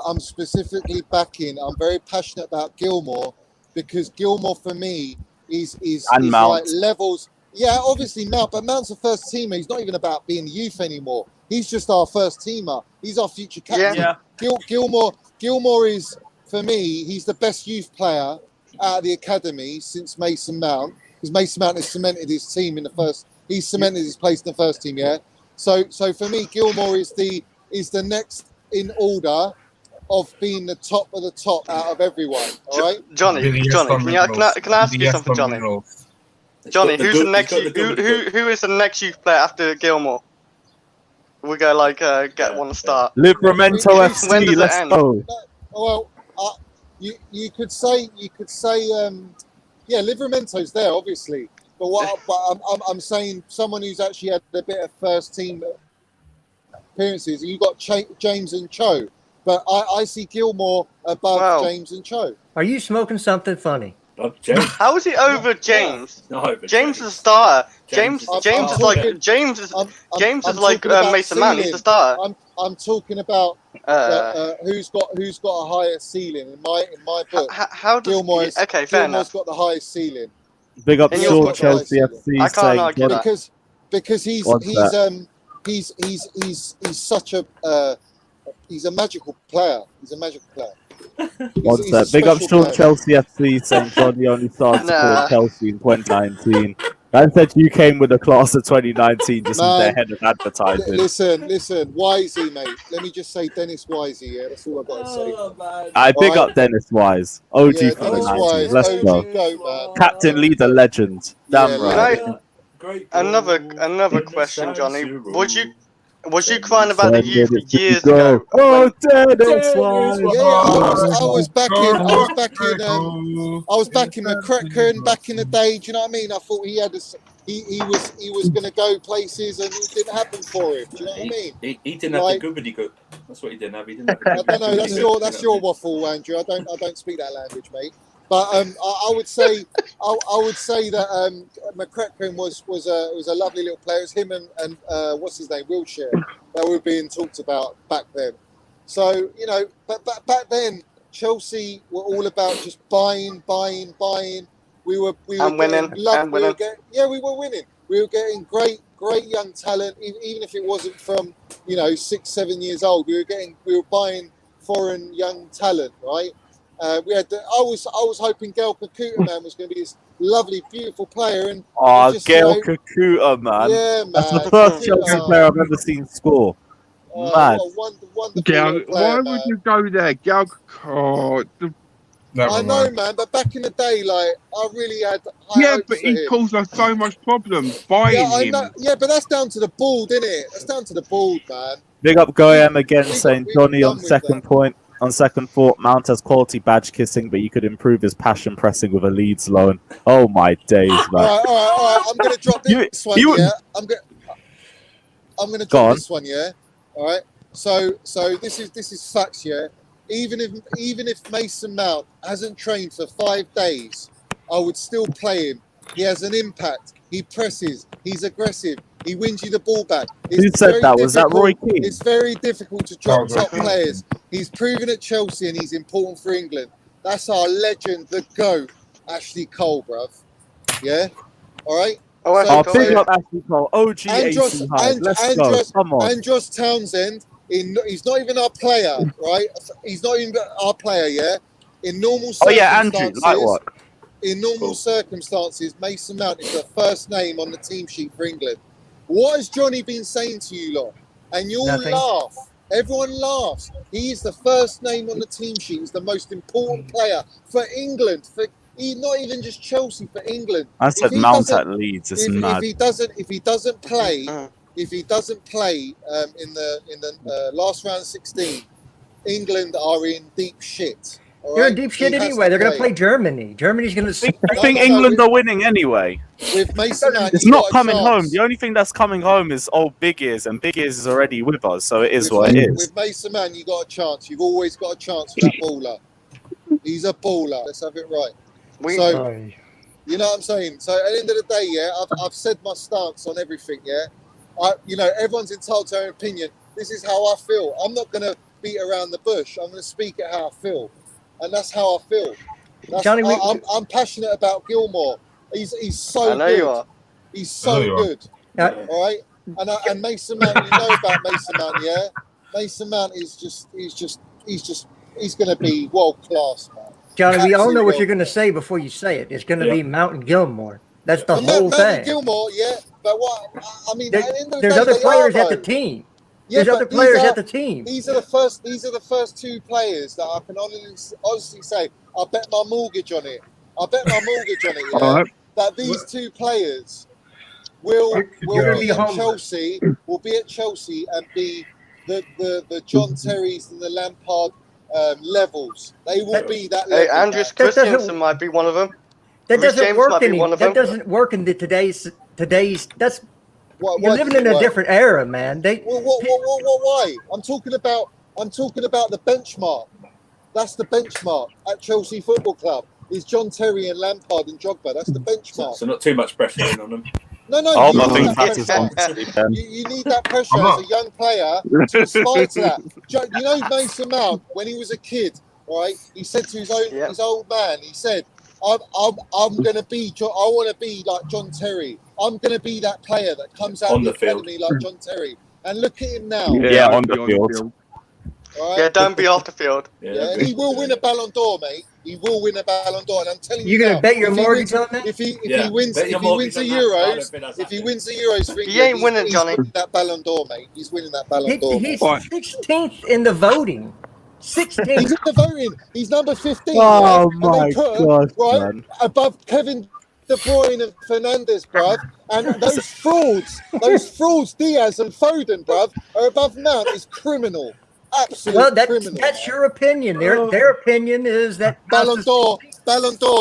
Speaker 6: I'm specifically backing. I'm very passionate about Gilmour because Gilmour for me is
Speaker 1: Mount.
Speaker 6: like levels. Yeah, obviously Mount, but Mount's a first teamer. He's not even about being youth anymore. He's just our first teamer. He's our future captain.
Speaker 1: Yeah.
Speaker 6: Gilmour is, for me, he's the best youth player out of the academy since Mason Mount. Because Mason Mount has cemented his team in the first. He's cemented his place in the first team. Yeah. So for me, Gilmour is the next in order of being the top of the top out of everyone. All right.
Speaker 8: Johnny, can I ask you something, Johnny? Johnny, who's the next? Who is the next youth player after Gilmour? We go get one start.
Speaker 1: Livramento
Speaker 8: When
Speaker 1: FC,
Speaker 8: does it
Speaker 1: let's
Speaker 8: end?
Speaker 1: go.
Speaker 6: Well, you could say yeah, Livramento's there obviously, but I'm saying someone who's actually had a bit of first team appearances. You got James and Cho, but I see Gilmour above James and Cho.
Speaker 7: Are you smoking something funny?
Speaker 5: James.
Speaker 8: How is he over James?
Speaker 5: Not over
Speaker 8: James is a starter. James is like Mason Mount. He's a starter.
Speaker 6: I'm talking about who's got a higher ceiling in my book.
Speaker 8: How does
Speaker 6: Gilmour's
Speaker 8: fair enough.
Speaker 6: got the highest ceiling.
Speaker 1: Big up
Speaker 8: In
Speaker 1: Sean
Speaker 8: your book,
Speaker 1: Chelsea FC.
Speaker 8: I can't argue that.
Speaker 6: Because he's such a he's a magical player. He's a magical player.
Speaker 1: One sec. Big up Sean Chelsea FC saying Johnny only started for Chelsea in 2019. I said you came with a class of 2019 just as their head of advertising.
Speaker 6: Listen, Wisey, mate. Let me just say Dennis Wisey, yeah? That's all I've got to say.
Speaker 1: I big up Dennis Wise. OG for the 90s. Let's go.
Speaker 6: Man.
Speaker 1: Captain, leader, legend. Damn right.
Speaker 8: Another question, Johnny. Was you crying about the youth years ago?
Speaker 1: Oh, Dennis Wise.
Speaker 6: Yeah, I was backing McCracken back in the day. Do you know what I mean? I thought he was going to go places, and it didn't happen for him. Do you know what I mean?
Speaker 5: He didn't have the goobity good. That's what he didn't have. He didn't have
Speaker 6: I don't know. That's your waffle, Andrew. I don't speak that language, mate. But I would say that McCracken was a lovely little player. It was him and what's his name, Wilshere, that were being talked about back then. So but back then Chelsea were all about just buying. We were
Speaker 8: winning.
Speaker 6: We were winning. We were getting great young talent, even if it wasn't from 6-7 years old. We were buying foreign young talent, right? I was hoping Gael Kakuta, man, was going to be this lovely, beautiful player, and
Speaker 1: Gael Kakuta, man.
Speaker 6: Yeah, man.
Speaker 1: That's the first Chelsea player I've ever seen score. Mad.
Speaker 2: Gael, why would you go there, Gael?
Speaker 6: I know, man, but back in the day, I really had high hopes
Speaker 2: but
Speaker 6: for
Speaker 2: he
Speaker 6: him.
Speaker 2: caused us so much problems buying him.
Speaker 6: Yeah, but that's down to the ball, isn't it? That's down to the ball, man.
Speaker 1: Big up Goyam again, saying Johnny on second point. On second thought, Mount has quality badge kissing, but you could improve his passion pressing with a Leeds loan. Oh my days, man!
Speaker 6: All right. I'm going to drop this one. Yeah, I'm going to drop this one. Yeah. All right. So this is facts. Yeah. Even if Mason Mount hasn't trained for 5 days, I would still play him. He has an impact. He presses. He's aggressive. He wins you the ball back.
Speaker 1: Who said that? Was that Roy Keane?
Speaker 6: It's very difficult to drop top players. He's proven at Chelsea and he's important for England. That's our legend, the GOAT, Ashley Cole, bruv. Yeah? All right?
Speaker 1: Big up Ashley Cole. OG AC high. Let's go. Come on.
Speaker 6: Andros Townsend, he's not even our player, right? He's not even our player, yeah? In normal circumstances...
Speaker 1: Andrew, light work.
Speaker 6: In normal circumstances, Mason Mount is the first name on the team sheet for England. What has Johnny been saying to you lot? And you all laugh. Everyone laughs. He is the first name on the team sheet. He's the most important player for England. Not even just Chelsea, for England.
Speaker 1: I said Mount at Leeds. It's mad.
Speaker 6: If he doesn't play in the last round of 16, England are in deep shit.
Speaker 7: They're in deep shit anyway. They're going to play Germany. Germany's going to.
Speaker 1: I think England are winning anyway.
Speaker 6: With Mason Mount,
Speaker 1: it's not coming home. The only thing that's coming home is Big Ears, and Big Ears is already with us, so it is what it is.
Speaker 6: With Mason Mount, you got a chance. You've always got a chance with that baller. He's a baller. Let's have it right. You know what I'm saying? So at the end of the day, yeah, I've said my stance on everything. Yeah, everyone's entitled to their opinion. This is how I feel. I'm not going to beat around the bush. I'm going to speak it how I feel. And that's how I feel.
Speaker 7: Johnny,
Speaker 6: I'm passionate about Gilmour. He's so
Speaker 8: I know
Speaker 6: good.
Speaker 8: You are.
Speaker 6: He's so good. All right. And Mason Mount, you know about Mason Mount, yeah? Mason Mount is he's going to be world class, man.
Speaker 7: Johnny, we all know what you're going to say before you say it. It's going to be Mount and Gilmour. That's the whole thing.
Speaker 6: Gilmour, yeah. But what I mean,
Speaker 7: there's other players at the team.
Speaker 6: Yeah,
Speaker 7: there's other players at the team.
Speaker 6: These are the first two players that I can honestly say I bet my mortgage on it. Yeah, that these two players will be at Chelsea and be the John Terrys and the Lampard levels. They will be that level.
Speaker 8: Hey, Andrews Christensen might be one of them.
Speaker 7: That doesn't work doesn't work in today's. That's you're living in a different era, man.
Speaker 6: Why? I'm talking about the benchmark. That's the benchmark at Chelsea Football Club. is John Terry and Lampard and Drogba. That's the benchmark.
Speaker 5: So not too much pressure in on them.
Speaker 6: No.
Speaker 1: Oh,
Speaker 6: You
Speaker 1: I
Speaker 6: need
Speaker 1: think
Speaker 6: that
Speaker 1: that is
Speaker 6: pressure.
Speaker 1: on.
Speaker 6: You need that pressure as a young player to aspire to that. You know, Mason Mount, when he was a kid, right? He said to his old man, he said, I'm gonna be. I want to be like John Terry. I'm gonna be that player that comes out of the academy like John Terry. And look at him now.
Speaker 1: Yeah, on the field.
Speaker 6: Right?
Speaker 8: Yeah, don't be off the field.
Speaker 6: Yeah, and he will win a Ballon d'Or, mate. He will win a Ballon d'Or, and I'm telling you,
Speaker 7: You're gonna
Speaker 6: now,
Speaker 7: bet your
Speaker 6: if he
Speaker 7: mortgage
Speaker 6: wins,
Speaker 7: on that?
Speaker 6: If he wins the Euros, for England,
Speaker 8: He ain't winning,
Speaker 6: he's
Speaker 8: Johnny.
Speaker 6: winning that Ballon d'Or, mate. He's winning that Ballon d'Or.
Speaker 7: He's 16th in the voting. 16th.
Speaker 6: He's in the voting. He's number 15.
Speaker 1: Oh
Speaker 6: yeah?
Speaker 1: my
Speaker 6: And they put
Speaker 1: God,
Speaker 6: right
Speaker 1: man.
Speaker 6: above Kevin De Bruyne and Fernandes, bruv. And those frauds, Diaz and Foden, bruv, are above Mount. Is criminal. Absolute criminal.
Speaker 7: That's your opinion. Their opinion is that
Speaker 6: Ballon d'Or,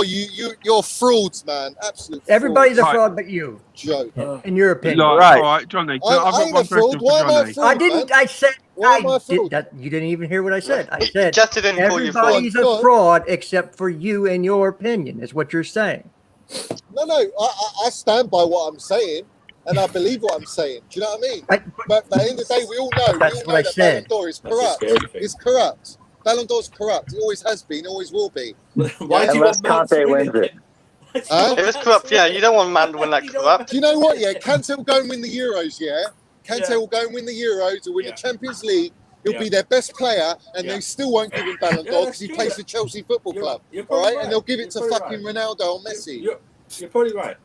Speaker 6: you're frauds, man. Absolute.
Speaker 7: Everybody's
Speaker 6: frauds.
Speaker 7: a fraud but you.
Speaker 6: Joke.
Speaker 7: In your opinion.
Speaker 2: Right. All right, Johnny. I've got
Speaker 6: ain't
Speaker 2: one
Speaker 6: a fraud.
Speaker 2: question for
Speaker 6: Why am I a
Speaker 2: Johnny.
Speaker 6: fraud?
Speaker 7: I didn't.
Speaker 6: Man?
Speaker 7: I said.
Speaker 6: Why am I a fraud?
Speaker 7: You didn't even hear what I said. I said
Speaker 8: Just didn't call you fraud.
Speaker 7: everybody's a fraud except for you and your opinion. Is what you're saying.
Speaker 6: No. I stand by what I'm saying, and I believe what I'm saying. Do you know what I mean? But at the end of the day, we all know.
Speaker 7: That's what I
Speaker 6: that
Speaker 7: said.
Speaker 6: Ballon d'Or is corrupt. It's corrupt. Ballon d'Or's corrupt. It always has been. Always will be.
Speaker 5: Why do you
Speaker 4: Unless
Speaker 5: want Mount to
Speaker 4: Conte
Speaker 5: win
Speaker 4: wins it.
Speaker 6: Huh?
Speaker 8: If it's corrupt, yeah, you don't want man to win that corrupt.
Speaker 6: Do you know what? Yeah, Kante will go and win the Euros. Yeah, Kante will go and win the Euros or win the Champions League. He'll be their best player, and they still won't give him Ballon d'Or because he plays for Chelsea Football Club. All right, and they'll give it to fucking Ronaldo or Messi.
Speaker 5: You're probably right.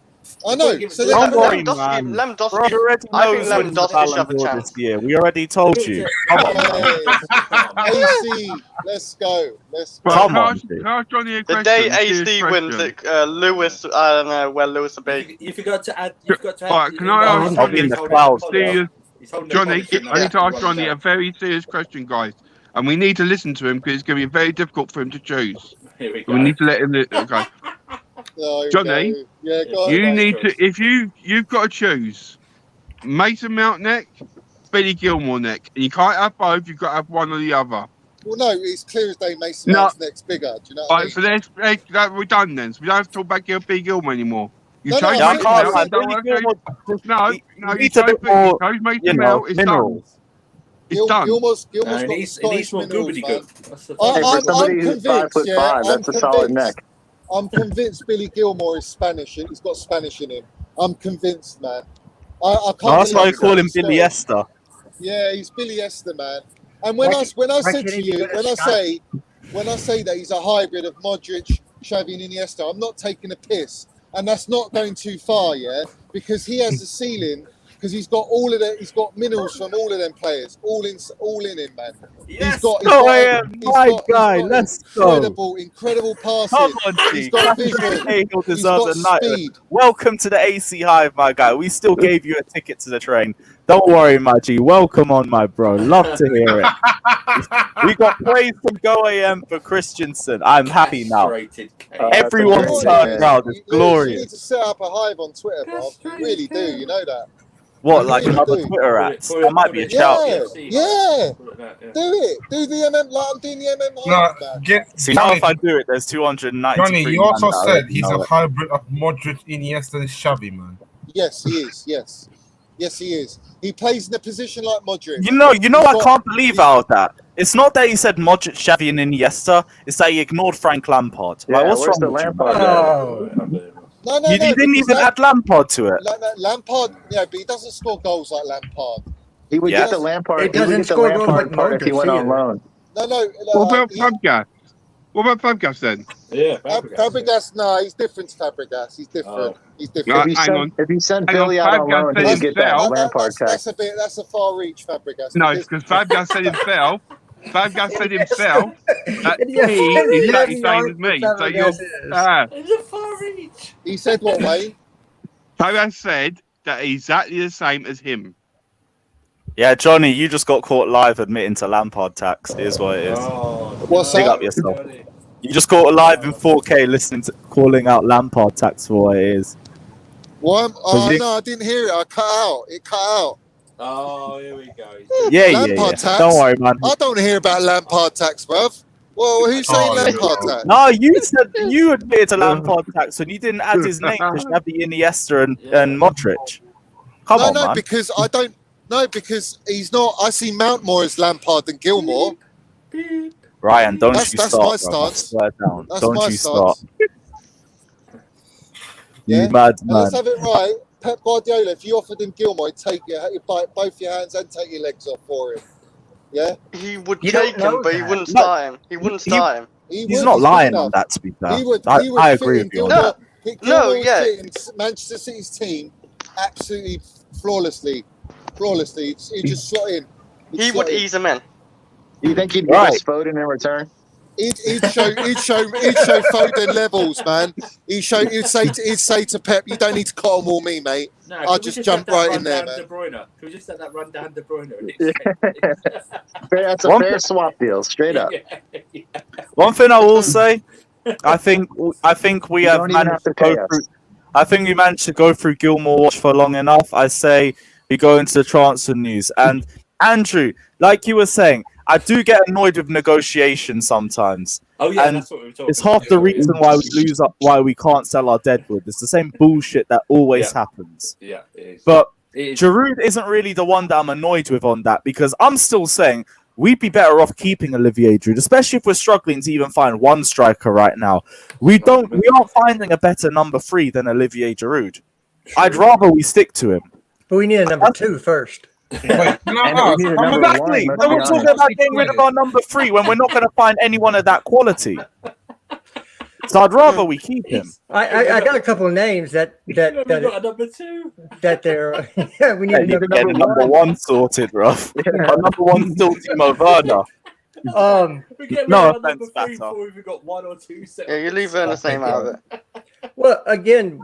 Speaker 6: I know. So
Speaker 1: Don't worry,
Speaker 8: Lewandowski-
Speaker 1: man.
Speaker 8: Lewandowski-
Speaker 1: Bro, already
Speaker 8: I think
Speaker 1: knows when the
Speaker 8: Lewandowski
Speaker 1: Ballon
Speaker 8: should have a
Speaker 1: d'Or
Speaker 8: chance.
Speaker 1: this year. We already told you. Come on.
Speaker 6: AC, let's go.
Speaker 1: Come on,
Speaker 2: Can I ask Johnny a
Speaker 8: The
Speaker 2: question?
Speaker 8: day
Speaker 2: Serious
Speaker 8: AC
Speaker 2: question.
Speaker 8: wins, Lewis, I don't know where Lewis will be.
Speaker 5: You forgot to add. You forgot to add.
Speaker 2: All right, can I ask
Speaker 1: I'll be in the clouds.
Speaker 2: Serious, Johnny,
Speaker 5: Johnny,
Speaker 2: I need to ask Johnny a very serious question, guys. And we need to listen to him because it's going to be very difficult for him to choose.
Speaker 5: Here we go.
Speaker 2: We need to let him. Okay. Johnny,
Speaker 6: go on,
Speaker 2: you
Speaker 6: mate.
Speaker 2: need to. If you've got to choose Mason Mount neck, Billy Gilmour neck, and you can't have both. You've got to have one or the other.
Speaker 6: Well, no, it's clear as day. Mason Mount's next bigger. Do you know what I mean?
Speaker 2: So we're done then. So we don't have to talk about Billy Gilmour anymore. You
Speaker 6: No,
Speaker 2: chose
Speaker 6: no,
Speaker 2: Mason
Speaker 6: I
Speaker 2: Mount.
Speaker 6: can't.
Speaker 2: Don't worry. No, you
Speaker 1: needs a
Speaker 2: chose
Speaker 1: bit more,
Speaker 2: Mason Mount. It's done.
Speaker 1: minerals.
Speaker 2: It's done.
Speaker 6: Gilmour's
Speaker 5: It
Speaker 6: got
Speaker 5: needs
Speaker 6: Scottish
Speaker 5: more
Speaker 6: minerals,
Speaker 5: goobity
Speaker 6: man.
Speaker 5: goop. That's the
Speaker 6: I-
Speaker 5: thing.
Speaker 4: For
Speaker 6: I'm
Speaker 4: somebody who's
Speaker 6: convinced,
Speaker 4: 5'5",
Speaker 6: yeah,
Speaker 4: that's
Speaker 6: I'm
Speaker 4: a solid neck.
Speaker 6: I'm convinced Billy Gilmour is Spanish. He's got Spanish in him. I'm convinced, man. I can't.
Speaker 1: No, that's
Speaker 6: believe
Speaker 1: why you
Speaker 6: he's
Speaker 1: call him
Speaker 6: Scottish.
Speaker 1: Billy Esther.
Speaker 6: Yeah, he's Billy Esther, man. And when I said to you, when I say that he's a hybrid of Modric, Xavi, and Iniesta, I'm not taking a piss, and that's not going too far, yeah, because he has a ceiling. Because he's got he's got minerals from all of them players, all in him, man.
Speaker 5: Yes.
Speaker 1: Let's go.
Speaker 6: Incredible passing.
Speaker 1: Come on,
Speaker 6: He's
Speaker 1: G.
Speaker 6: got vision.
Speaker 1: Cahill
Speaker 6: He's
Speaker 1: deserves
Speaker 6: got
Speaker 1: a night.
Speaker 6: speed.
Speaker 1: Welcome to the AC Hive, my guy. We still gave you a ticket to the train. Don't worry, my G. Welcome on, my bro. Love to hear it. We got praise from Go AM for Christensen. I'm happy now. Everyone's turned around. It's
Speaker 6: You need
Speaker 1: glorious.
Speaker 6: to set up a hive on Twitter, bro. You really do. You know that.
Speaker 1: What, like another Twitter app? That might be a shout.
Speaker 6: Yeah. Do it. Do the MM like I'm doing the MM hive, man.
Speaker 1: See, now if I do it, there's 290.
Speaker 3: Johnny, you also said he's a hybrid of Modric, Iniesta, and Xavi, man.
Speaker 6: Yes, he is. Yes, he is. He plays in a position like Modric.
Speaker 1: You know, I can't believe out of that. It's not that he said Modric, Xavi, and Iniesta. It's that he ignored Frank Lampard. Like, what's wrong with you?
Speaker 6: No,
Speaker 1: You didn't even add Lampard to it.
Speaker 6: Lampard, yeah, but he doesn't score goals like Lampard.
Speaker 4: He would get the Lampard.
Speaker 7: It doesn't score goals like
Speaker 4: part if he went on loan.
Speaker 6: No.
Speaker 2: What about Fabregas? What about Fabregas then?
Speaker 5: Yeah,
Speaker 6: Fabregas, no, he's different to Fabregas. He's different. He's different.
Speaker 4: If you send Billy out on loan, he'll get that Lampard tax.
Speaker 6: That's a far reach, Fabregas.
Speaker 2: No, because Fabregas said himself. Fabregas said himself that he is exactly the same as me. So you're.
Speaker 5: It's a far reach.
Speaker 6: He said what, Wayne?
Speaker 2: Fabregas said that he's exactly the same as him.
Speaker 1: Yeah, Johnny, you just got caught live admitting to Lampard tax. It is what it is.
Speaker 6: What's
Speaker 1: Dig
Speaker 6: that?
Speaker 1: up yourself. You just got live in 4K listening to calling out Lampard tax for what it is.
Speaker 6: What? No, I didn't hear it. I cut out. It cut out.
Speaker 5: Oh, here we go.
Speaker 1: Yeah.
Speaker 6: Lampard tax?
Speaker 1: Don't worry, man.
Speaker 6: I don't hear about Lampard tax, bruv. Well, who's saying Lampard tax?
Speaker 1: No, you said you admitted to Lampard tax when you didn't add his name to Xavi, Iniesta, and Modric. Come on, man.
Speaker 6: Because I don't. No, because he's not. I see Mount more as Lampard than Gilmour.
Speaker 1: Ryan, don't you start.
Speaker 6: That's my stance.
Speaker 1: Swear down.
Speaker 6: That's
Speaker 1: Don't
Speaker 6: my
Speaker 1: you
Speaker 6: stance.
Speaker 1: start. You mad
Speaker 6: And
Speaker 1: man.
Speaker 6: let's have it right. Pep Guardiola, if you offered him Gilmour, he'd take both your hands and take your legs off for him. Yeah?
Speaker 8: He would
Speaker 7: You
Speaker 8: take
Speaker 7: don't know
Speaker 8: him, but he
Speaker 7: that.
Speaker 8: wouldn't start him. He wouldn't start him.
Speaker 1: He's not lying on that, to be fair. I agree with you on that.
Speaker 8: No, yeah.
Speaker 6: Manchester City's team absolutely flawlessly. He just slot in.
Speaker 8: He would ease him in.
Speaker 4: Do you think he'd give us Foden in return?
Speaker 6: He'd show Foden levels, man. He'd say to Pep, "You don't need to cotton wall me, mate.
Speaker 5: No,
Speaker 6: I'll just jump right in there, man."
Speaker 5: De Bruyne. Can we just let that run down De Bruyne?
Speaker 4: That's a fair swap deal, straight up.
Speaker 5: Yeah.
Speaker 1: One thing I will say, I think we have managed to go through. I think we managed to go through Gilmour Watch for long enough. I say we go into the transfer news. And Andrew, like you were saying, I do get annoyed with negotiations sometimes.
Speaker 5: Oh yeah,
Speaker 1: and
Speaker 5: that's what we were talking
Speaker 1: it's half the reason why we lose up, why we can't sell our deadwood. It's the same bullshit that always happens.
Speaker 5: Yeah, it is.
Speaker 1: But
Speaker 5: It is.
Speaker 1: Giroud isn't really the one that I'm annoyed with on that, because I'm still saying we'd be better off keeping Olivier Giroud, especially if we're struggling to even find one striker right now. We aren't finding a better number 3 than Olivier Giroud. I'd rather we stick to him.
Speaker 7: But we need a number 2 first.
Speaker 1: Exactly. So we're talking about getting rid of our number 3 when we're not going to find anyone of that quality. So I'd rather we keep him.
Speaker 7: I got a couple of names that
Speaker 5: we got a number 2.
Speaker 7: that they're we need a
Speaker 1: Get
Speaker 7: number
Speaker 1: number 1 sorted, bruv. Our number 1 still Timo Werner.
Speaker 5: We get
Speaker 1: No
Speaker 5: rid of number
Speaker 1: offense,
Speaker 5: 3
Speaker 1: Bata.
Speaker 5: before we've got 1 or 2
Speaker 8: Yeah, you leave Werner same out of it.
Speaker 7: Well, again,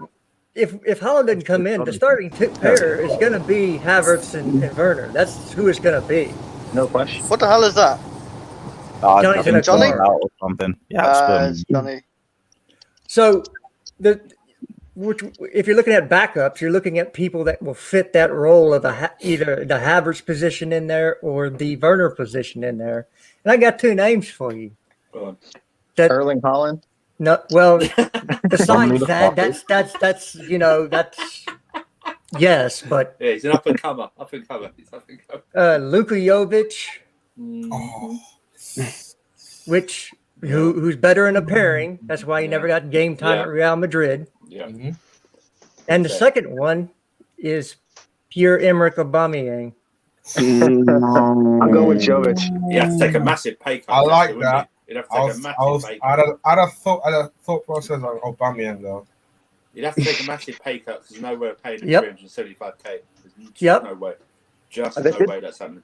Speaker 7: if Haaland didn't come in, the starting pair is going to be Havertz and Werner. That's who it's going to be.
Speaker 4: No question.
Speaker 8: What the hell is that?
Speaker 7: Johnny's in a
Speaker 8: Johnny?
Speaker 7: car.
Speaker 1: Out or something. Yeah,
Speaker 8: It's Johnny.
Speaker 7: So, if you're looking at backups, you're looking at people that will fit that role of either the Havertz position in there or the Werner position in there. And I got 2 names for you.
Speaker 5: Go on.
Speaker 4: Erling Haaland?
Speaker 7: No, well, besides that, that's yes, but
Speaker 5: Yeah, he's an up and comer.
Speaker 7: Luka Jovic, which who's better in a pairing. That's why he never got game time at Real Madrid.
Speaker 5: Yeah.
Speaker 7: And the second one is Pierre-Emerick Aubameyang.
Speaker 4: I'll go with Jovic.
Speaker 5: You have to take a massive pay cut.
Speaker 3: I like that.
Speaker 5: You'd have to take a massive pay cut.
Speaker 3: I'd have thought process on Aubameyang though.
Speaker 5: You'd have to take a massive pay cut because there's no way of paying him
Speaker 7: Yep.
Speaker 5: 375k. There's
Speaker 7: Yep.
Speaker 5: no way. Just
Speaker 4: The
Speaker 5: no
Speaker 4: good-
Speaker 5: way that's happening.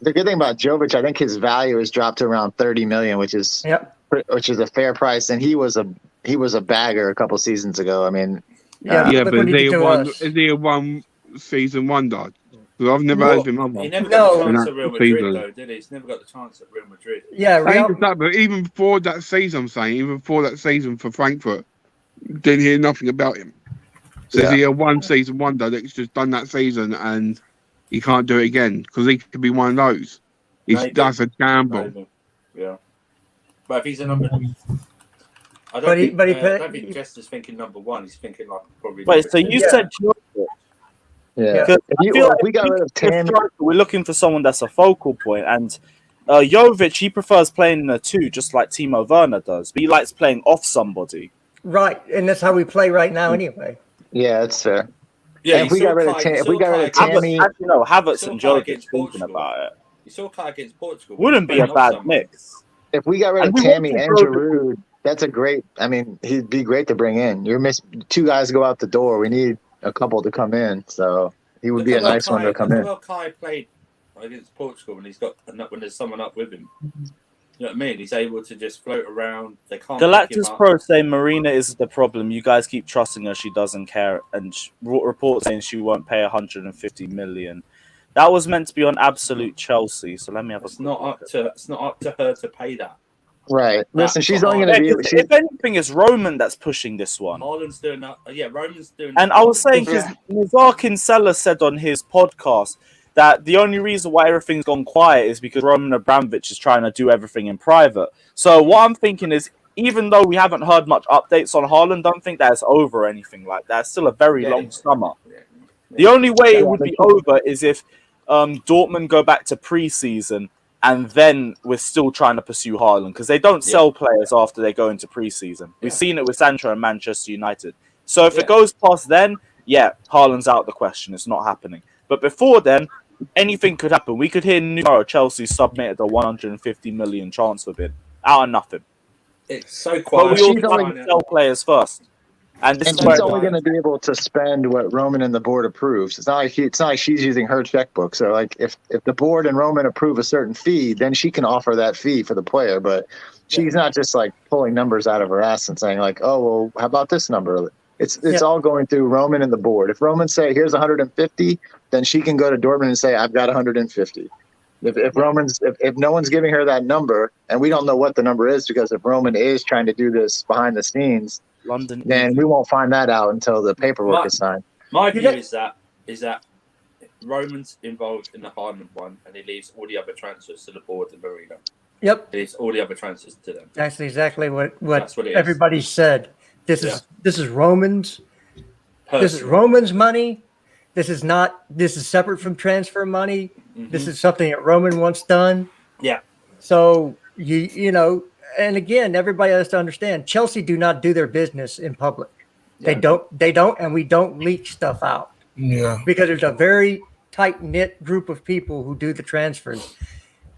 Speaker 4: The good thing about Jovic, I think his value has dropped to around 30 million, which is a fair price, and he was a bagger a couple seasons ago. I mean,
Speaker 2: But
Speaker 7: look what
Speaker 2: is
Speaker 7: he
Speaker 2: he
Speaker 7: did to us.
Speaker 2: is he a one season wonder? Because I've never heard him other.
Speaker 5: He never got the chance
Speaker 2: No.
Speaker 5: at Real Madrid,
Speaker 2: Season.
Speaker 5: though, did he? He's never got the chance at Real Madrid.
Speaker 7: Yeah, Real.
Speaker 2: But even before that season, I'm saying, even before that season for Frankfurt, didn't hear nothing about him. So is he a one season wonder that's just done that season and he can't do it again? Because he could be one of those. That's a gamble.
Speaker 5: Maybe. Yeah. But if he's a number, I don't think Jester's thinking number 1. He's thinking like probably.
Speaker 1: Wait, so you said Jovic?
Speaker 4: Yeah.
Speaker 1: Because I feel like
Speaker 4: we got rid of Tam.
Speaker 1: we're looking for someone that's a focal point, and Jovic, he prefers playing in a 2, just like Timo Werner does. But he likes playing off somebody.
Speaker 7: Right, and that's how we play right now anyway.
Speaker 4: Yeah, that's fair.
Speaker 5: Yeah,
Speaker 4: And if we got rid of Tammy,
Speaker 1: Havertz and Jovic thinking about it.
Speaker 5: You saw Kai against Portugal.
Speaker 1: Wouldn't be a bad mix.
Speaker 4: if we got rid of Tammy and Giroud, that's a great. I mean, he'd be great to bring in. You're missing 2 guys go out the door. We need a couple to come in, so he would be a nice one to come in.
Speaker 5: Well, Kai played against Portugal when there's someone up with him. You know what I mean? He's able to just float around. They can't.
Speaker 1: Galactus Pro say Marina is the problem. You guys keep trusting her. She doesn't care. And reports saying she won't pay 150 million. That was meant to be on Absolute Chelsea. So let me have a.
Speaker 5: It's not up to her to pay that.
Speaker 4: Right. Listen, she's only going to be.
Speaker 1: If anything, it's Roman that's pushing this one.
Speaker 5: Haaland's doing that. Yeah, Roman's doing.
Speaker 1: And I was saying because Nazar Kinsella said on his podcast, that the only reason why everything's gone quiet is because Roman Abramovich is trying to do everything in private. So what I'm thinking is, even though we haven't heard much updates on Haaland, don't think that it's over or anything like that. It's still a very long summer. The only way it would be over is if Dortmund go back to pre-season and then we're still trying to pursue Haaland, because they don't sell players after they go into pre-season. We've seen it with Sancho and Manchester United. So if it goes past then, Haaland's out of the question. It's not happening. But before then, anything could happen. We could hear tomorrow Chelsea submitted a 150 million transfer bid out of nothing.
Speaker 5: It's so quiet.
Speaker 1: But we all trying to sell players first. And
Speaker 4: she's only going to be able to spend what Roman and the board approves. It's not like she's using her checkbook. So, like, if the board and Roman approve a certain fee, then she can offer that fee for the player. But she's not just like pulling numbers out of her ass and saying like, "Oh, well, how about this number?" It's all going through Roman and the board. If Roman say, "Here's 150," then she can go to Dortmund and say, "I've got 150." If no one's giving her that number, and we don't know what the number is, because if Roman is trying to do this behind the scenes, then we won't find that out until the paperwork is signed.
Speaker 5: My view is that Roman's involved in the Haaland one, and he leaves all the other transfers to the board and Marino.
Speaker 7: Yep.
Speaker 5: He leaves all the other transfers to them.
Speaker 7: That's exactly what
Speaker 5: it is.
Speaker 7: everybody said. This is Roman's. This is Roman's money. This is separate from transfer money. Mm-hmm. This is something that Roman wants done.
Speaker 5: Yeah.
Speaker 7: So you know, and again, everybody has to understand, Chelsea do not do their business in public. Yeah. They don't, and we don't leak stuff out.
Speaker 3: Yeah.
Speaker 7: Because there's a very tight-knit group of people who do the transfers.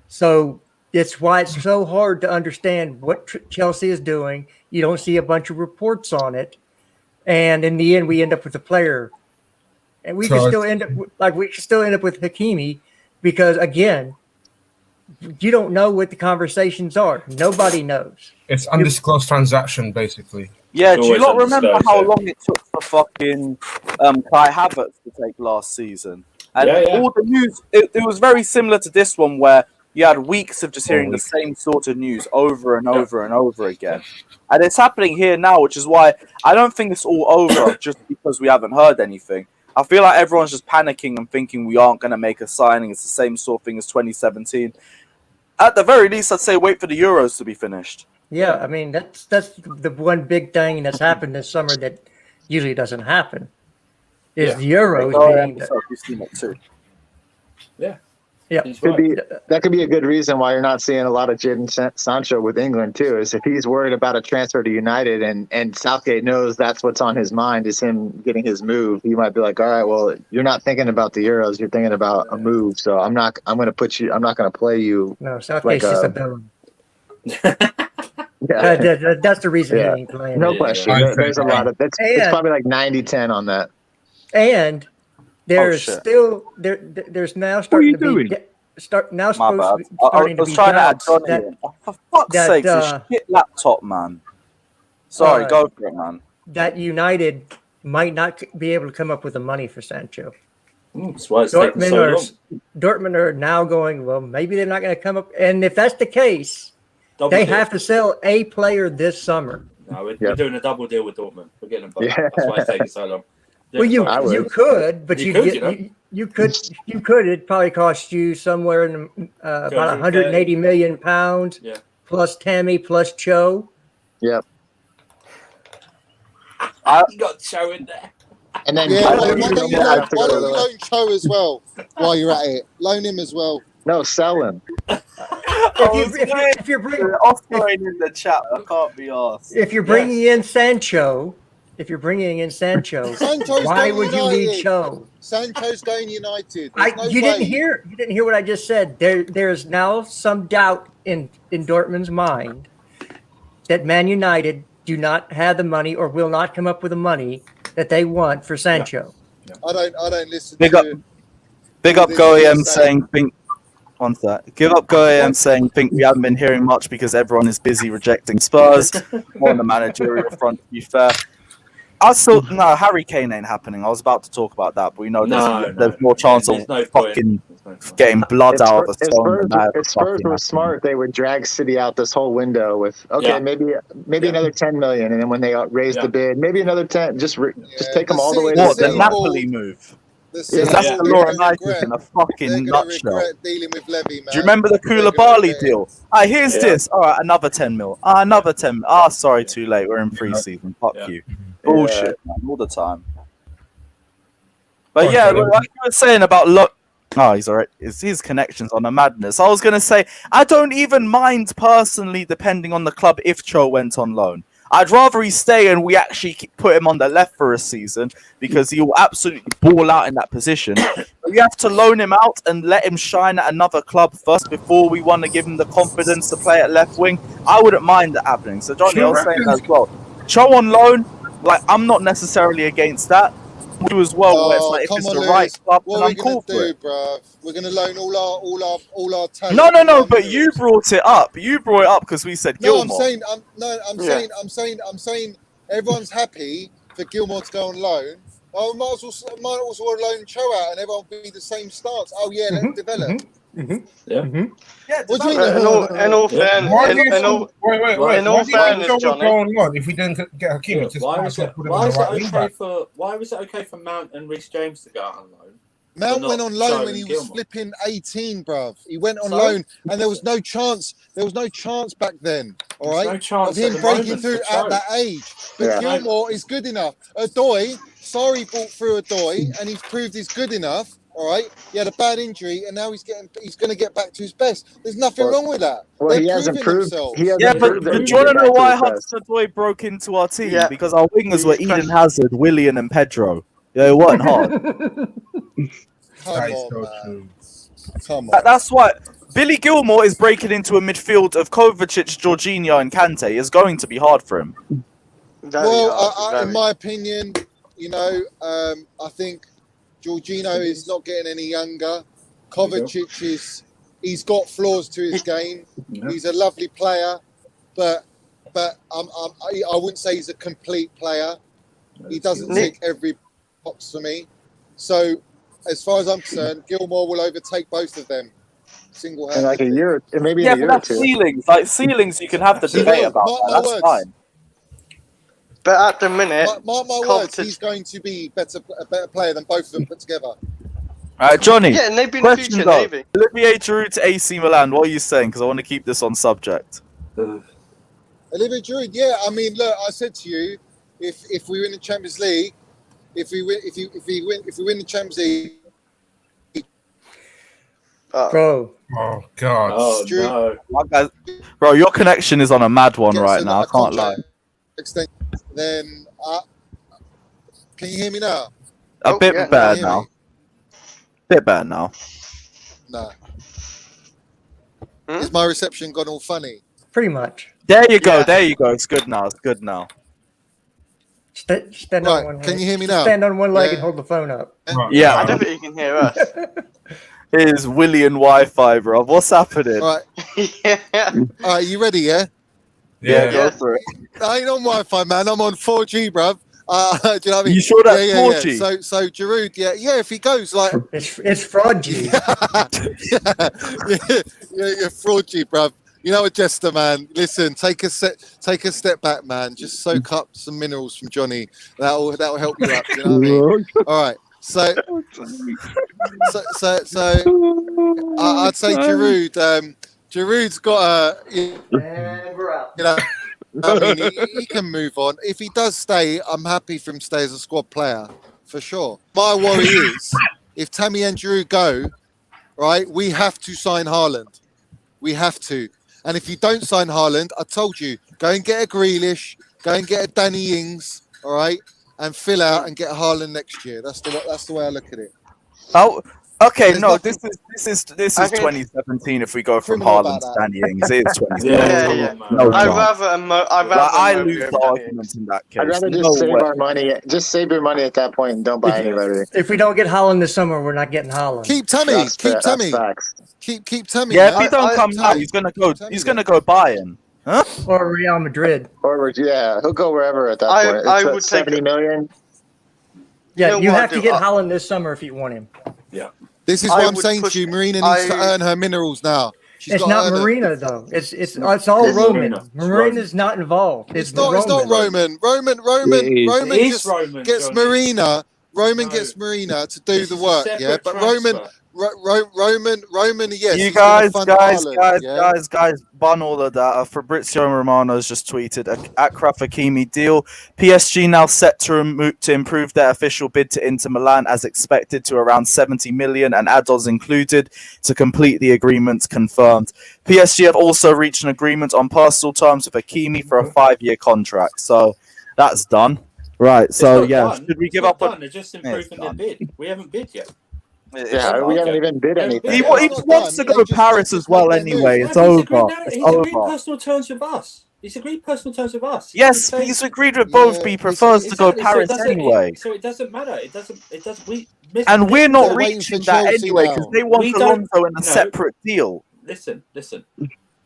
Speaker 7: So it's why it's so hard to understand what Chelsea is doing. You don't see a bunch of reports on it. And in the end, we end up with a player. And we can still end up with Hakimi, because again, you don't know what the conversations are. Nobody knows.
Speaker 3: It's undisclosed transaction, basically.
Speaker 1: Yeah, do you not remember how long it took for fucking Kai Havertz to take last season? And all the news, it was very similar to this one, where you had weeks of just hearing the same sort of news over and over and over again. And it's happening here now, which is why I don't think it's all over just because we haven't heard anything. I feel like everyone's just panicking and thinking we aren't going to make a signing. It's the same sort of thing as 2017. At the very least, I'd say wait for the Euros to be finished.
Speaker 7: Yeah, I mean, that's the one big thing that's happened this summer that usually doesn't happen, is the Euros being...
Speaker 1: We've seen it too.
Speaker 5: Yeah.
Speaker 7: Yeah,
Speaker 4: that could be a good reason why you're not seeing a lot of Jadon Sancho with England too. Is if he's worried about a transfer to United, and Southgate knows that's what's on his mind is him getting his move. He might be like, "All right, well, you're not thinking about the Euros. You're thinking about a move. So I'm not going to play you."
Speaker 7: No, Southgate's just a villain. That's the reason he ain't playing.
Speaker 4: No question. There's a lot of it's probably like 90-10 on that.
Speaker 7: And there's still there's now starting to be starting to be doubts that,
Speaker 1: for fuck's sake, this shit laptop, man. Sorry, go for it, man.
Speaker 7: That United might not be able to come up with the money for Sancho.
Speaker 5: That's why it's taking so long.
Speaker 7: Dortmund are now going, well, maybe they're not going to come up. And if that's the case, they have to sell a player this summer.
Speaker 5: No, we're doing a double deal with Dortmund. We're getting them both. That's why it's taking so long.
Speaker 7: Well, you could, but you could. It'd probably cost you somewhere in about 180 million pounds, plus Tammy, plus Cho.
Speaker 4: Yep.
Speaker 5: You got Cho in there.
Speaker 4: And then
Speaker 6: why don't you loan Cho as well while you're at it? Loan him as well.
Speaker 4: No, sell him.
Speaker 7: If you're bringing
Speaker 1: in the chat, I can't be asked.
Speaker 7: If you're bringing in Sancho. Why would you need Cho?
Speaker 6: Sancho's going United.
Speaker 7: You didn't hear what I just said. There's now some doubt in Dortmund's mind that Man United do not have the money or will not come up with the money that they want for Sancho.
Speaker 6: I don't listen.
Speaker 1: Big up GoEM saying think. On that. Give up GoEM saying think we haven't been hearing much because everyone is busy rejecting Spurs. More on the managerial front, to be fair. Harry Kane ain't happening. I was about to talk about that, but we know there's more chance of fucking getting blood out of the stone.
Speaker 4: If Spurs were smart, they would drag City out this whole window with maybe another 10 million, and then when they raise the bid, maybe another 10. Just take them all the way.
Speaker 1: What, the Napoli move? That's the Laura United in a fucking nutshell.
Speaker 6: Dealing with Levy, man.
Speaker 1: Do you remember the Koulibaly deal? Here's this. All right, another 10 mil. Another 10 mil. Sorry, too late. We're in pre-season. Fuck you. Bullshit, man, all the time. But yeah, like you were saying about he's alright. His connections on a madness. I was gonna say I don't even mind personally, depending on the club, if Cho went on loan. I'd rather he stay and we actually put him on the left for a season because he will absolutely ball out in that position. But you have to loan him out and let him shine at another club first before we want to give him the confidence to play at left wing. I wouldn't mind that happening. So Johnny, I was saying that as well. Cho on loan, like I'm not necessarily against that. We do as well. Where it's like, if it's the right club, then I'm cool for it.
Speaker 6: Bruv? We're gonna loan all our talent.
Speaker 1: No. But you brought it up. You brought it up because we said Gilmour.
Speaker 6: I'm saying everyone's happy for Gilmour to go on loan. I might as well loan Cho out and everyone will be the same stance. Oh yeah, let's develop.
Speaker 3: Yeah.
Speaker 6: What do you mean?
Speaker 8: In all fairness, Johnny.
Speaker 3: If we didn't get Hakimi,
Speaker 5: why was it okay for Mount and Reece James to go out on loan?
Speaker 6: Mount went on loan when he was flipping 18, bruv. He went on loan, and there was no chance. There was no chance back then. All right,
Speaker 5: no chance
Speaker 6: of him breaking through at that age. But Gilmour is good enough. Odoi, sorry, brought through Odoi, and he's proved he's good enough. All right, he had a bad injury, and now he's going to get back to his best. There's nothing wrong with that.
Speaker 4: Well, he has improved.
Speaker 1: But do you want to know why Hudson-Odoi broke into our team? Yeah. Because our wingers were Eden Hazard, Willian, and Pedro. Yeah, it wasn't hard.
Speaker 6: Come on.
Speaker 1: That's why Billy Gilmour is breaking into a midfield of Kovacic, Jorginho, and Kante. It's going to be hard for him.
Speaker 6: In my opinion, I think Jorginho is not getting any younger. Kovacic he's got flaws to his game. Yeah. He's a lovely player, but I wouldn't say he's a complete player. He doesn't tick every box for me. So as far as I'm concerned, Gilmour will overtake both of them single-handedly.
Speaker 4: In like a year, maybe a year or two.
Speaker 1: Ceilings. Like ceilings, you can have the debate about that. That's fine.
Speaker 8: But at the minute,
Speaker 6: mark my words, he's going to be a better player than both of them put together.
Speaker 1: All right, Johnny.
Speaker 8: Yeah, and they've been in the future, maybe.
Speaker 1: Olivier Giroud to AC Milan. What are you saying? Because I want to keep this on subject.
Speaker 6: Olivier Giroud, yeah. I mean, look, I said to you, if we win the Champions League, if we win the Champions League,
Speaker 7: bro.
Speaker 3: Oh God.
Speaker 5: Oh no.
Speaker 1: Bro, your connection is on a mad one right now. I can't lie.
Speaker 6: Then can you hear me now?
Speaker 1: A bit better now. Bit better now.
Speaker 6: No. Is my reception gone all funny?
Speaker 7: Pretty much.
Speaker 1: There you go. There you go. It's good now. It's good now.
Speaker 7: Stand on one leg.
Speaker 6: Can you hear me now?
Speaker 7: Stand on one leg and hold the phone up.
Speaker 1: Yeah.
Speaker 8: I don't think you can hear us.
Speaker 1: Here's Willian Wi-Fi, bro. What's happening?
Speaker 6: All right. All right, you ready, yeah?
Speaker 1: Yeah, go for it.
Speaker 6: I ain't on Wi-Fi, man. I'm on 4G, bruv. Do you know what I mean?
Speaker 1: You sure that's 4G?
Speaker 6: Yeah. So Giroud, yeah. If he goes like,
Speaker 7: it's fraud G.
Speaker 6: You're fraud G, bruv. You know what, Jester, man? Listen, take a step back, man. Just soak up some minerals from Johnny. That'll help you up. You know what I mean? All right. So I'd say Giroud. Giroud's got
Speaker 7: and we're out.
Speaker 6: you know. I mean, he can move on. If he does stay, I'm happy for him to stay as a squad player, for sure. My worry is, if Tammy and Giroud go, right, we have to sign Haaland. We have to. And if you don't sign Haaland, I told you, go and get a Grealish, go and get a Danny Ings, all right, and fill out and get Haaland next year. That's the way I look at it.
Speaker 1: Oh, okay. No, this is 2017. If we go from Haaland to Danny Ings, it is 2017.
Speaker 8: Yeah.
Speaker 1: No
Speaker 8: I
Speaker 1: lose the argument in that case.
Speaker 4: I'd rather just save our money. Just save your money at that point and don't buy anybody.
Speaker 7: If we don't get Haaland this summer, we're not getting Haaland.
Speaker 6: Keep Tammy. Keep Tammy.
Speaker 1: Yeah, if he don't come now, he's gonna go. He's gonna go Bayern. Huh?
Speaker 7: Or Real Madrid.
Speaker 4: Or he'll go wherever at that point.
Speaker 8: I would take
Speaker 4: 70 million.
Speaker 7: Yeah, you have to get Haaland this summer if you want him.
Speaker 5: Yeah.
Speaker 6: This is what I'm saying to you. Marina needs to earn her minerals now.
Speaker 7: It's not Marina though. It's all Roman. Marina's not involved.
Speaker 6: It's not Roman. Roman just gets Marina. Roman gets Marina to do the work, yeah. But
Speaker 5: transfer.
Speaker 6: Roman, yes.
Speaker 1: You
Speaker 6: he's gonna fund Haaland,
Speaker 1: guys, bun all of that. Fabrizio Romano's just tweeted Achraf Hakimi deal. PSG now set to improve their official bid to Inter Milan as expected to around 70 million and add-ons included to complete the agreement confirmed. PSG have also reached an agreement on personal terms with Hakimi for a 5-year contract. So that's done. Right. So should we give up on?
Speaker 5: They're just improving their bid. We haven't bid yet.
Speaker 4: Yeah, we haven't even bid anything.
Speaker 1: He wants to go to Paris as well anyway. It's over.
Speaker 5: He's agreed personal terms with us. He's agreed personal terms with us.
Speaker 1: Yes, he's agreed with both. But he prefers to go Paris anyway.
Speaker 5: So it doesn't matter. It doesn't.
Speaker 1: And we're not reaching that anyway because they want Alonso in a separate deal.
Speaker 5: Listen.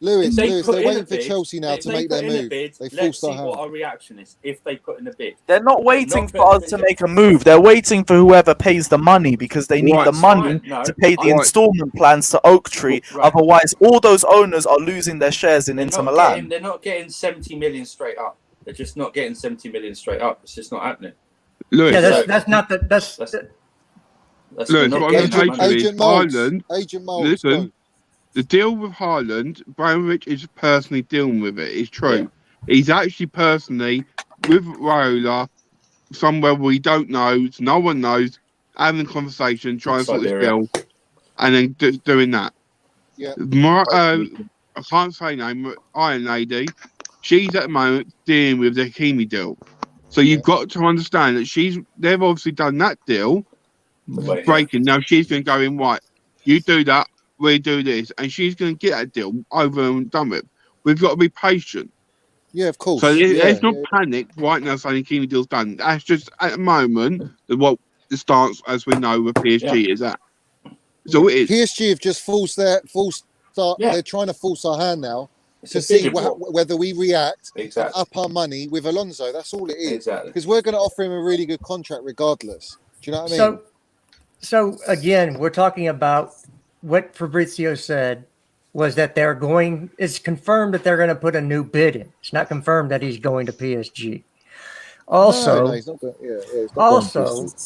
Speaker 6: Lewis, they're waiting for Chelsea now to make their move.
Speaker 5: Let's see what our reaction is if they put in a bid.
Speaker 1: They're not waiting for us to make a move. They're waiting for whoever pays the money because they need the money to pay the installment plans to Oak Tree. Otherwise, all those owners are losing their shares in Inter Milan.
Speaker 5: They're not getting 70 million straight up. They're just not getting 70 million straight up. It's just not happening.
Speaker 2: Lewis,
Speaker 7: that's not the that's.
Speaker 2: Lewis, what I'm saying to you is Haaland. Listen.
Speaker 6: Molds.
Speaker 2: The deal with Haaland, Abramovich is personally dealing with it. It's true. Yeah. He's actually personally with Raiola, somewhere we don't know, no one knows, having a conversation, trying to sort this deal, and then doing that.
Speaker 6: Yeah.
Speaker 2: I can't say name, but Iron Lady, she's at the moment dealing with the Hakimi deal. So you've got to understand that they've obviously done that deal, breaking. Now she's going to go in, right, you do that. We do this, and she's going to get that deal over and done with. We've got to be patient.
Speaker 6: Yeah, of course.
Speaker 2: So there's no panic right now saying Hakimi deal's done. That's just at the moment what the stance, as we know, with PSG is at. So it is.
Speaker 6: PSG have just forced start. Yeah. They're trying to force our hand now to see whether we react and up our money with Alonso. That's all it is.
Speaker 5: Exactly.
Speaker 6: Because we're going to offer him a really good contract regardless. Do you know what I mean?
Speaker 7: So again, we're talking about. What Fabrizio said was that it's confirmed that they're going to put a new bid in. It's not confirmed that he's going to PSG. Also,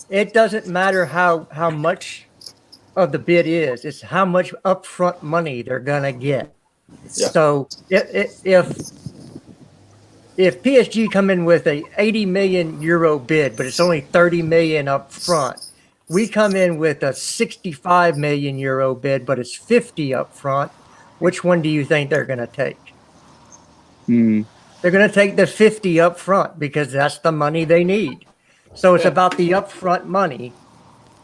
Speaker 7: it doesn't matter how much of the bid is. It's how much upfront money they're going to get. Yeah. So if PSG come in with a 80 million euro bid, but it's only 30 million up front, we come in with a 65 million euro bid, but it's 50 up front. Which one do you think they're going to take? They're going to take the 50 up front because that's the money they need. So it's about the upfront money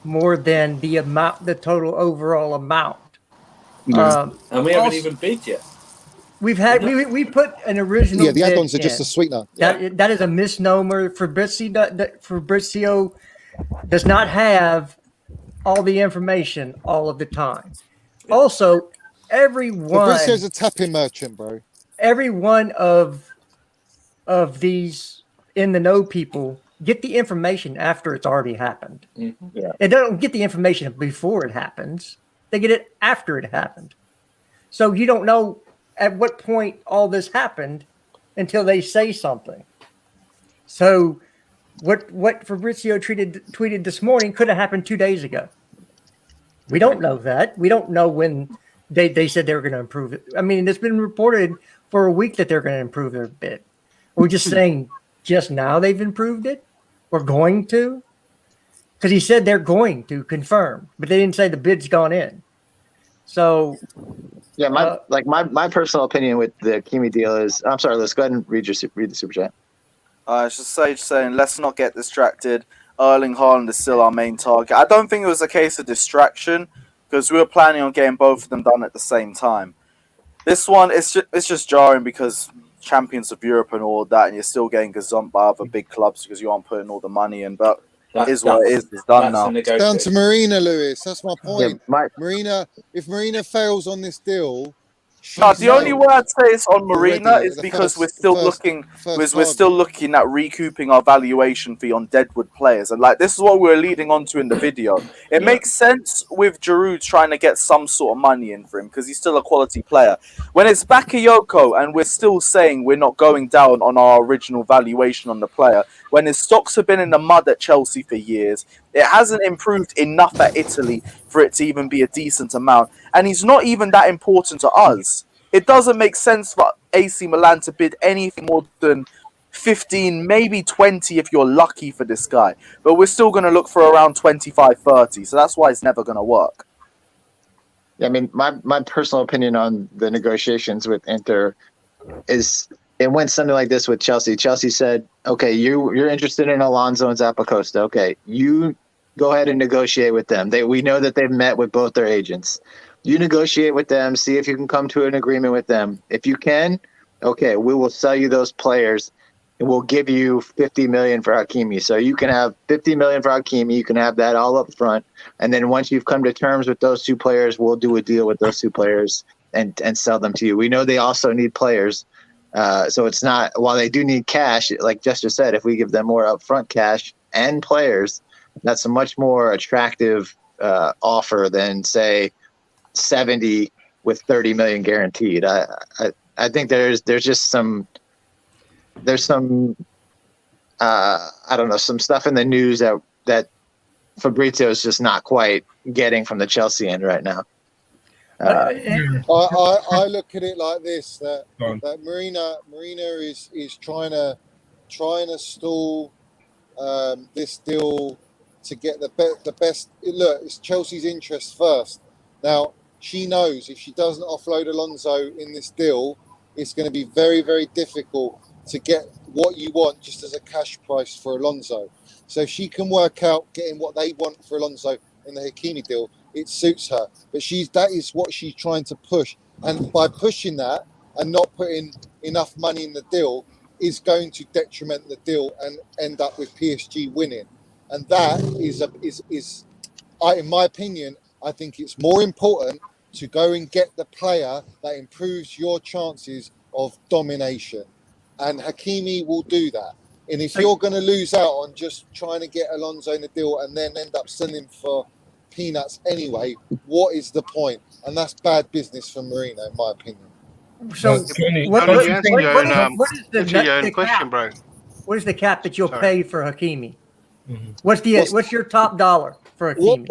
Speaker 7: more than the total overall amount.
Speaker 5: And we haven't even bid yet.
Speaker 7: We put an original.
Speaker 6: Yeah, the add-ons are just a sweetener.
Speaker 7: That is a misnomer. Fabrizio does not have all the information all of the time. Also,
Speaker 6: Fabrizio's a tapping merchant, bro.
Speaker 7: Every one of these in the know people get the information after it's already happened.
Speaker 5: Mm-hmm.
Speaker 7: Yeah. They don't get the information before it happens. They get it after it happened. So you don't know at what point all this happened until they say something. So what Fabrizio tweeted this morning could have happened 2 days ago. We don't know that. We don't know when they said they were going to improve it. I mean, it's been reported for a week that they're going to improve their bid. We're just saying just now they've improved it. We're going to. Because he said they're going to confirm, but they didn't say the bid's gone in. So,
Speaker 4: yeah, my personal opinion with the Hakimi deal is, I'm sorry, let's go ahead and read the super chat.
Speaker 1: I should say, saying, let's not get distracted. Erling Haaland is still our main target. I don't think it was a case of distraction because we were planning on getting both of them done at the same time. This one, it's just jarring because champions of Europe and all that, and you're still getting gazumped by other big clubs because you aren't putting all the money in. But that is what it is. It's done now.
Speaker 6: It's down to Marina, Lewis. That's my point. Yeah, Marina, if Marina fails on this deal.
Speaker 1: No, the only way I'd say it's on Marina is because we're still looking at recouping our valuation fee on Deadwood players, and this is what we're leading on to in the video. It makes sense with Giroud trying to get some sort of money in for him because he's still a quality player. When it's Bakayoko and we're still saying we're not going down on our original valuation on the player, when his stocks have been in the mud at Chelsea for years. It hasn't improved enough at Italy for it to even be a decent amount. And he's not even that important to us. It doesn't make sense for AC Milan to bid anything more than 15, maybe 20 if you're lucky for this guy. But we're still going to look for around 25, 30. So that's why it's never going to work.
Speaker 4: Yeah, I mean, my personal opinion on the negotiations with Inter is it went something like this with Chelsea. Chelsea said, okay, you're interested in Alonso and Zappacosta. Okay, you go ahead and negotiate with them. We know that they've met with both their agents. You negotiate with them, see if you can come to an agreement with them. If you can, okay, we will sell you those players and we'll give you 50 million for Hakimi. So you can have 50 million for Hakimi. You can have that all up front. And then once you've come to terms with those two players, we'll do a deal with those two players and sell them to you. We know they also need players. So it's not, while they do need cash, like Jester said, if we give them more upfront cash and players, that's a much more attractive offer than, say, 70 with 30 million guaranteed. I think there's just some I don't know, some stuff in the news that Fabrizio is just not quite getting from the Chelsea end right now.
Speaker 6: I look at it like this: that Marina is trying to stall this deal to get the best. Look, it's Chelsea's interest first. Now she knows if she doesn't offload Alonso in this deal, it's going to be very, very difficult to get what you want just as a cash price for Alonso. So if she can work out getting what they want for Alonso in the Hakimi deal, it suits her. But that is what she's trying to push. And by pushing that and not putting enough money in the deal is going to detriment the deal and end up with PSG winning. And that is in my opinion, I think it's more important to go and get the player that improves your chances of domination. And Hakimi will do that. And if you're going to lose out on just trying to get Alonso in the deal and then end up selling for peanuts anyway, what is the point? And that's bad business for Mourinho, in my opinion.
Speaker 7: So what is the cap that you'll pay for Hakimi? Mm-hmm. What's your top dollar for Hakimi?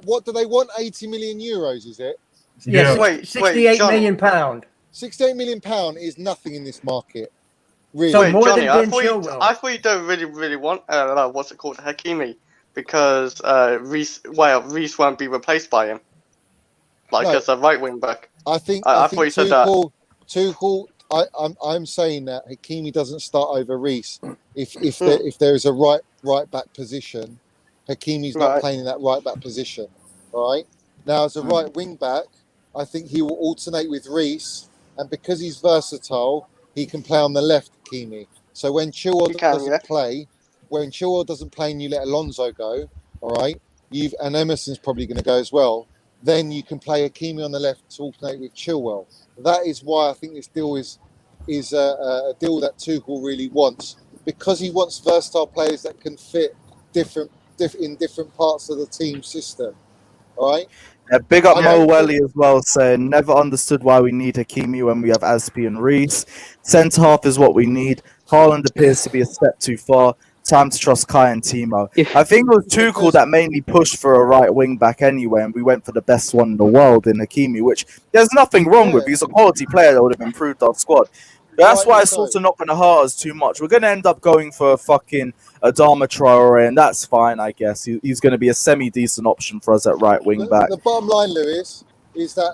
Speaker 6: What do they want? 80 million euros, is it?
Speaker 7: Yes, yeah. 68 million pound.
Speaker 6: 68 million pound is nothing in this market. Really.
Speaker 7: So more
Speaker 8: Johnny,
Speaker 7: than Ben Chilwell.
Speaker 8: I thought you don't really want what's it called, Hakimi, because Reece won't be replaced by him, as a right wing back.
Speaker 6: I think
Speaker 8: thought you said that.
Speaker 6: Tuchel, I'm saying that Hakimi doesn't start over Reece. If there is a right back position, Hakimi's not playing in that right back position. All right. Now as a right wing back, I think he will alternate with Reece, and because he's versatile, he can play on the left, Hakimi. So when Chilwell doesn't play and you let Alonso go, all right, and Emerson's probably going to go as well, then you can play Hakimi on the left to alternate with Chilwell. That is why I think this deal is a deal that Tuchel really wants, because he wants versatile players that can fit in different parts of the team system. All right.
Speaker 1: Yeah, big up Mo Welly as well, saying never understood why we need Hakimi when we have Aspi and Reece. Centre half is what we need. Haaland appears to be a step too far. Time to trust Kai and Timo. I think it was Tuchel that mainly pushed for a right wing back anyway, and we went for the best one in the world in Hakimi, which there's nothing wrong with. He's a quality player that would have improved our squad. But that's why it's sort of not going to hurt us too much. We're going to end up going for a fucking Adama Traore, and that's fine, I guess. He's going to be a semi-decent option for us at right wing back.
Speaker 6: The bottom line, Lewis, is that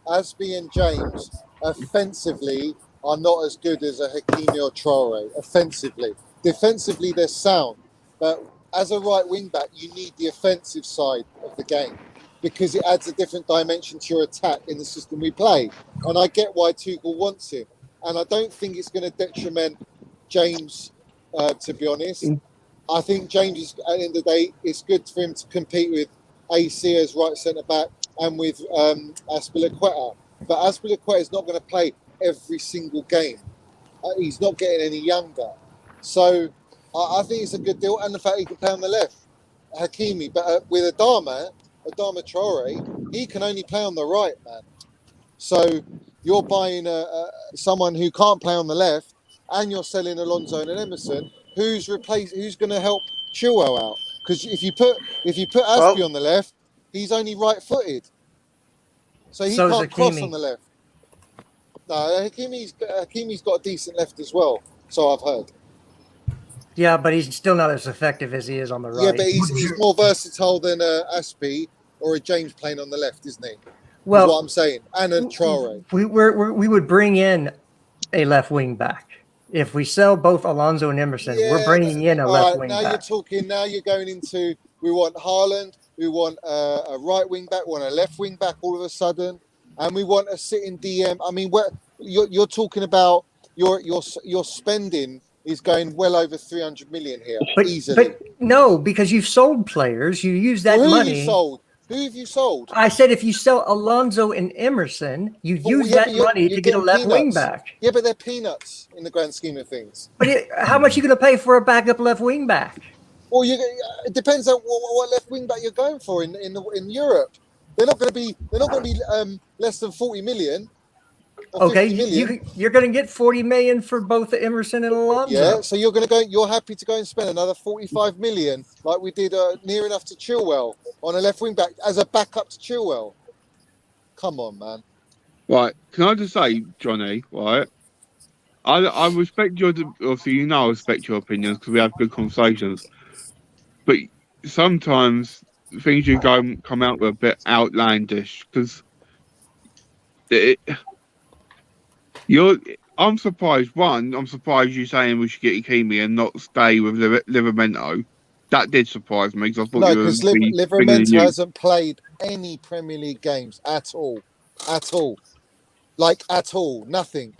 Speaker 6: Aspi and James offensively are not as good as a Hakimi or Traore. Offensively. Defensively, they're sound. But as a right wing back, you need the offensive side of the game, because it adds a different dimension to your attack in the system we play. And I get why Tuchel wants him. And I don't think it's going to detriment James, to be honest. I think James, is, at the end of the day, it's good for him to compete with AC as right centre-back and with Azpilicueta. But Azpilicueta is not going to play every single game. He's not getting any younger. So I think it's a good deal. And the fact he can play on the left, Hakimi. But with Adama Traore, he can only play on the right, man. So you're buying someone who can't play on the left and you're selling Alonso and Emerson, who's going to help Chilwell out? Because if you put Aspie on the left, he's only right-footed, so he can't cross on the left. No, Hakimi's got a decent left as well, so I've heard.
Speaker 7: Yeah, but he's still not as effective as he is on the right.
Speaker 6: Yeah, but he's more versatile than Aspie or a James playing on the left, isn't he?
Speaker 7: Well,
Speaker 6: is what I'm saying. And a Traore.
Speaker 7: We would bring in a left wing back. If we sell both Alonso and Emerson, we're bringing in a left wing back.
Speaker 6: Now you're going into, we want Haaland, we want a right wing back, we want a left wing back all of a sudden, and we want a sitting DM. I mean, you're talking about your spending is going well over 300 million here, easily.
Speaker 7: But no, because you've sold players, you use that money.
Speaker 6: Who have you sold?
Speaker 7: I said if you sell Alonso and Emerson, you use that money to get a left wing back.
Speaker 6: Yeah, but they're peanuts in the grand scheme of things.
Speaker 7: But how much are you going to pay for a backup left wing back?
Speaker 6: Well, it depends on what left wing back you're going for in Europe. They're not going to be less than 40 million.
Speaker 7: Okay, you're going to get 40 million for both Emerson and Alonso.
Speaker 6: Yeah, so you're happy to go and spend another 45 million like we did near enough to Chilwell on a left wing back as a backup to Chilwell. Come on, man.
Speaker 2: Right, can I just say, Johnny, right, I respect your, obviously, I respect your opinions because we have good conversations, but sometimes things you come out with are a bit outlandish because I'm surprised. I'm surprised you saying we should get Hakimi and not stay with Livramento. That did surprise me because I thought
Speaker 6: because Livramento hasn't played any Premier League games at all, like at all, nothing.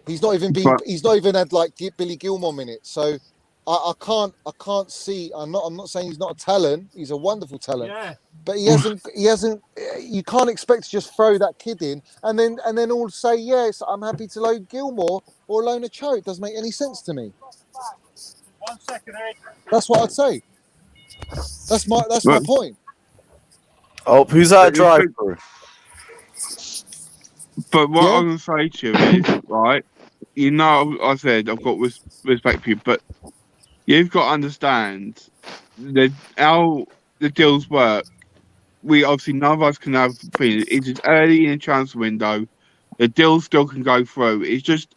Speaker 6: He's not even had like Billy Gilmour minutes. So I can't see. I'm not saying he's not a talent. He's a wonderful talent. Yeah. But he hasn't. You can't expect to just throw that kid in and then all say yes. I'm happy to loan Gilmour or loan a Cho. It doesn't make any sense to me.
Speaker 9: 1 second, Eric.
Speaker 6: That's what I'd say. That's my point.
Speaker 1: Oh, who's that drive through?
Speaker 2: But what I'm going to say to you is, right, I said I've got respect for you, but you've got to understand how the deals work. We obviously, none of us can have opinions. It is early in the transfer window. The deal still can go through. It's just,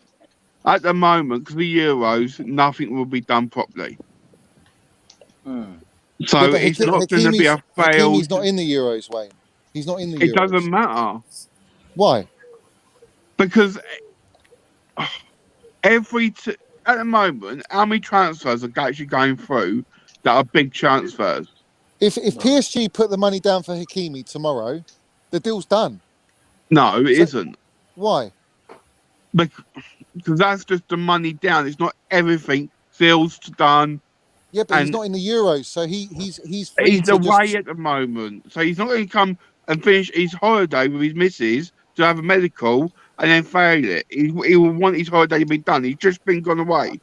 Speaker 2: at the moment, because of the Euros, nothing will be done properly. So it's not going to be a failed...
Speaker 6: He's not in the Euros, Wayne. He's not in the Euros.
Speaker 2: It doesn't matter.
Speaker 6: Why?
Speaker 2: Because at the moment, how many transfers are actually going through that are big transfers?
Speaker 6: If PSG put the money down for Hakimi tomorrow, the deal's done.
Speaker 2: No, it isn't.
Speaker 6: Why?
Speaker 2: Because that's just the money down. It's not everything. Deals done.
Speaker 6: Yeah, but he's not in the Euros, so he's
Speaker 2: away at the moment. So he's not going to come and finish his holiday with his missus to have a medical and then fail it. He will want his holiday to be done. He's just been gone away.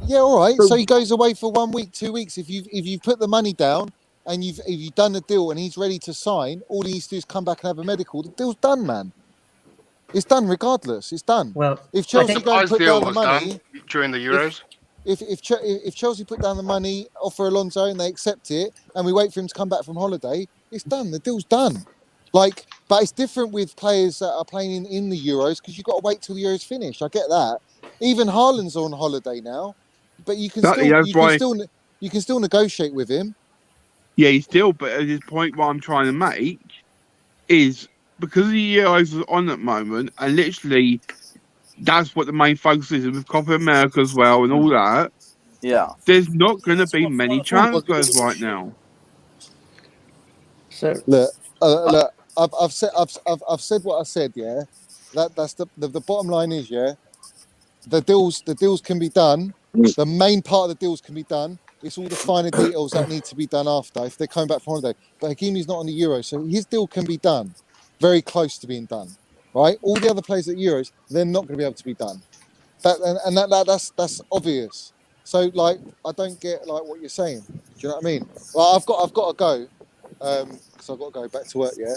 Speaker 6: Yeah, all right. So he goes away for 1 week, 2 weeks. If you put the money down and if you've done the deal and he's ready to sign, all he needs to do is come back and have a medical. The deal's done, man. It's done regardless. It's done.
Speaker 7: Well,
Speaker 6: if Chelsea go and put down the money
Speaker 10: during the Euros,
Speaker 6: if Chelsea put down the money, offer Alonso and they accept it, and we wait for him to come back from holiday, it's done. The deal's done. But it's different with players that are playing in the Euros because you've got to wait till the Euros finish. I get that. Even Haaland's on holiday now, but you can still negotiate with him.
Speaker 2: Yeah, he's still. But at this point, what I'm trying to make is because the Euros is on at the moment, and literally that's what the main focus is with Copa America as well and all that.
Speaker 1: Yeah,
Speaker 2: there's not going to be many transfers right now.
Speaker 7: So
Speaker 6: look. I've said what I said. Yeah, that's the bottom line is the deals can be done. The main part of the deals can be done. It's all the finer details that need to be done after if they're coming back from holiday. But Hakimi's not on the Euro, so his deal can be done, very close to being done. Right? All the other players at Euros, they're not going to be able to be done. That's obvious. So I don't get what you're saying. Do you know what I mean? Well, I've got to go. Because I've got to go back to work, yeah?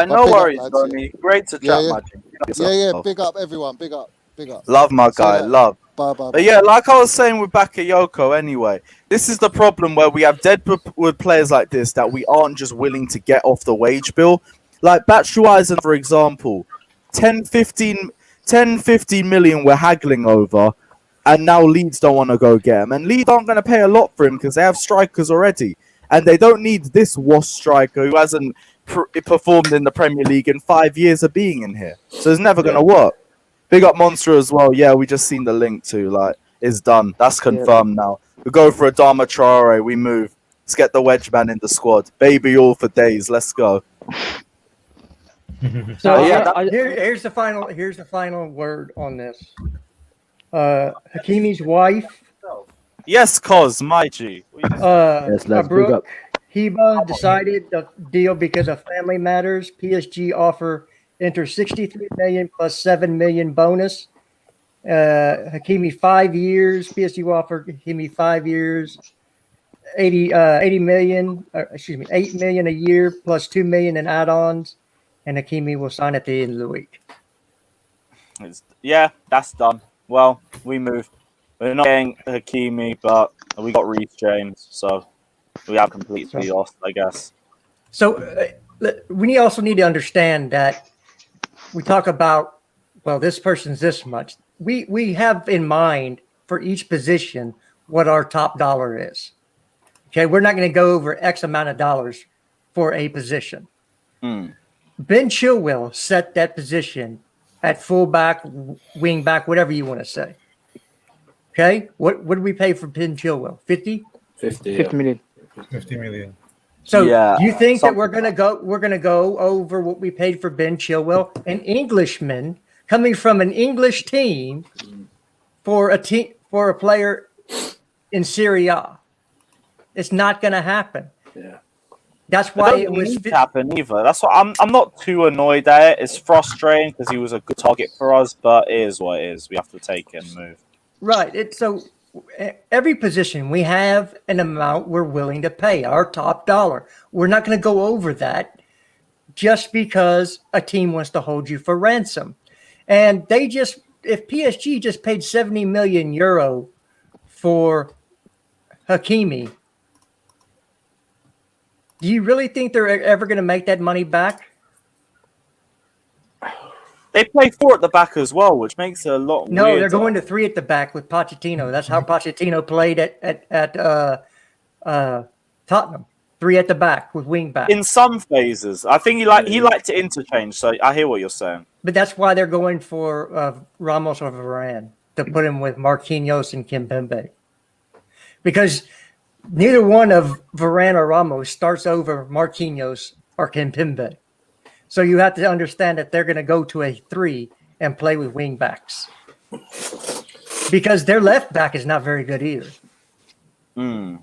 Speaker 1: No worries, Donny. Great to chat, Magic.
Speaker 6: Yeah, big up, everyone. Big up. Big up.
Speaker 1: Love my
Speaker 6: So,
Speaker 1: guy, love.
Speaker 6: Bye.
Speaker 1: But yeah, like I was saying with Bakayoko anyway, this is the problem where we have deadwood players like this that we aren't just willing to get off the wage bill. Like Batshuayi, for example, 10, 15 million we're haggling over, and now Leeds don't want to go get him. And Leeds aren't going to pay a lot for him because they have strikers already. And they don't need this wash striker who hasn't performed in the Premier League in 5 years of being in here. So it's never going to work. Big up Monster as well. Yeah, we just seen the link to, like, it's done. That's confirmed now. We go for Adama Traore. We move. Let's get the wedge man in the squad. Baby all for days. Let's go.
Speaker 7: So
Speaker 1: yeah,
Speaker 7: here's the final word on this. Hakimi's wife,
Speaker 1: Yes, Cos, my G.
Speaker 10: Yes, let's big up.
Speaker 7: Hiba decided the deal because of family matters. PSG offer enter 63 million plus 7 million bonus. Hakimi 5 years. PSG will offer Hakimi 5 years. 80 million, 8 million a year plus 2 million in add-ons, and Hakimi will sign at the end of the week.
Speaker 1: Yeah, that's done. Well, we move. We're not getting Hakimi, but we got Reece James, so we have completely lost, I guess.
Speaker 7: So we also need to understand that we talk about, well, this person's this much. We have in mind for each position what our top dollar is. Okay, we're not going to go over X amount of dollars for a position. Ben Chilwell set that position at fullback, wingback, whatever you want to say. Okay, what did we pay for Ben Chilwell? 50
Speaker 10: million.
Speaker 3: 50 million.
Speaker 7: So you think that we're gonna go over what we paid for Ben Chilwell, an Englishman coming from an English team for a player in Serie A? It's not gonna happen.
Speaker 5: Yeah.
Speaker 7: That's why it was
Speaker 1: happen either. That's what I'm not too annoyed at it. It's frustrating because he was a good target for us, but it is what it is. We have to take it and move.
Speaker 7: right. So every position we have an amount we're willing to pay, our top dollar. We're not going to go over that just because a team wants to hold you for ransom. And if PSG just paid 70 million euro for Hakimi, do you really think they're ever going to make that money back?
Speaker 1: They play 4 at the back as well, which makes it a lot
Speaker 7: No,
Speaker 1: weirder.
Speaker 7: they're going to 3 at the back with Pochettino. That's how Pochettino played at Tottenham. 3 at the back with wing back.
Speaker 1: In some phases. I think he liked to interchange, so I hear what you're saying.
Speaker 7: But that's why they're going for Ramos or Varane to put him with Marquinhos and Kimpembe. Because neither one of Varane or Ramos starts over Marquinhos or Kimpembe. So you have to understand that they're going to go to a 3 and play with wing backs. Because their left back is not very good either.
Speaker 1: Who's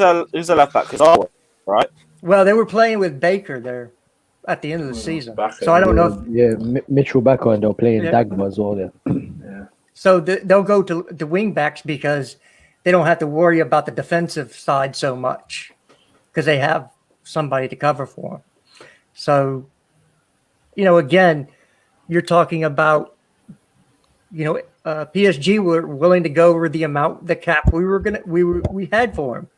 Speaker 1: a left back? Right?
Speaker 7: Well, they were playing with Baker there at the end of the season. So I don't know if
Speaker 10: Mitchell Bakker, and they're playing Dagba as well there.
Speaker 7: So they'll go to the wing backs because they don't have to worry about the defensive side so much because they have somebody to cover for them. So, again, you're talking about, PSG were willing to go over the amount, the cap we had for him.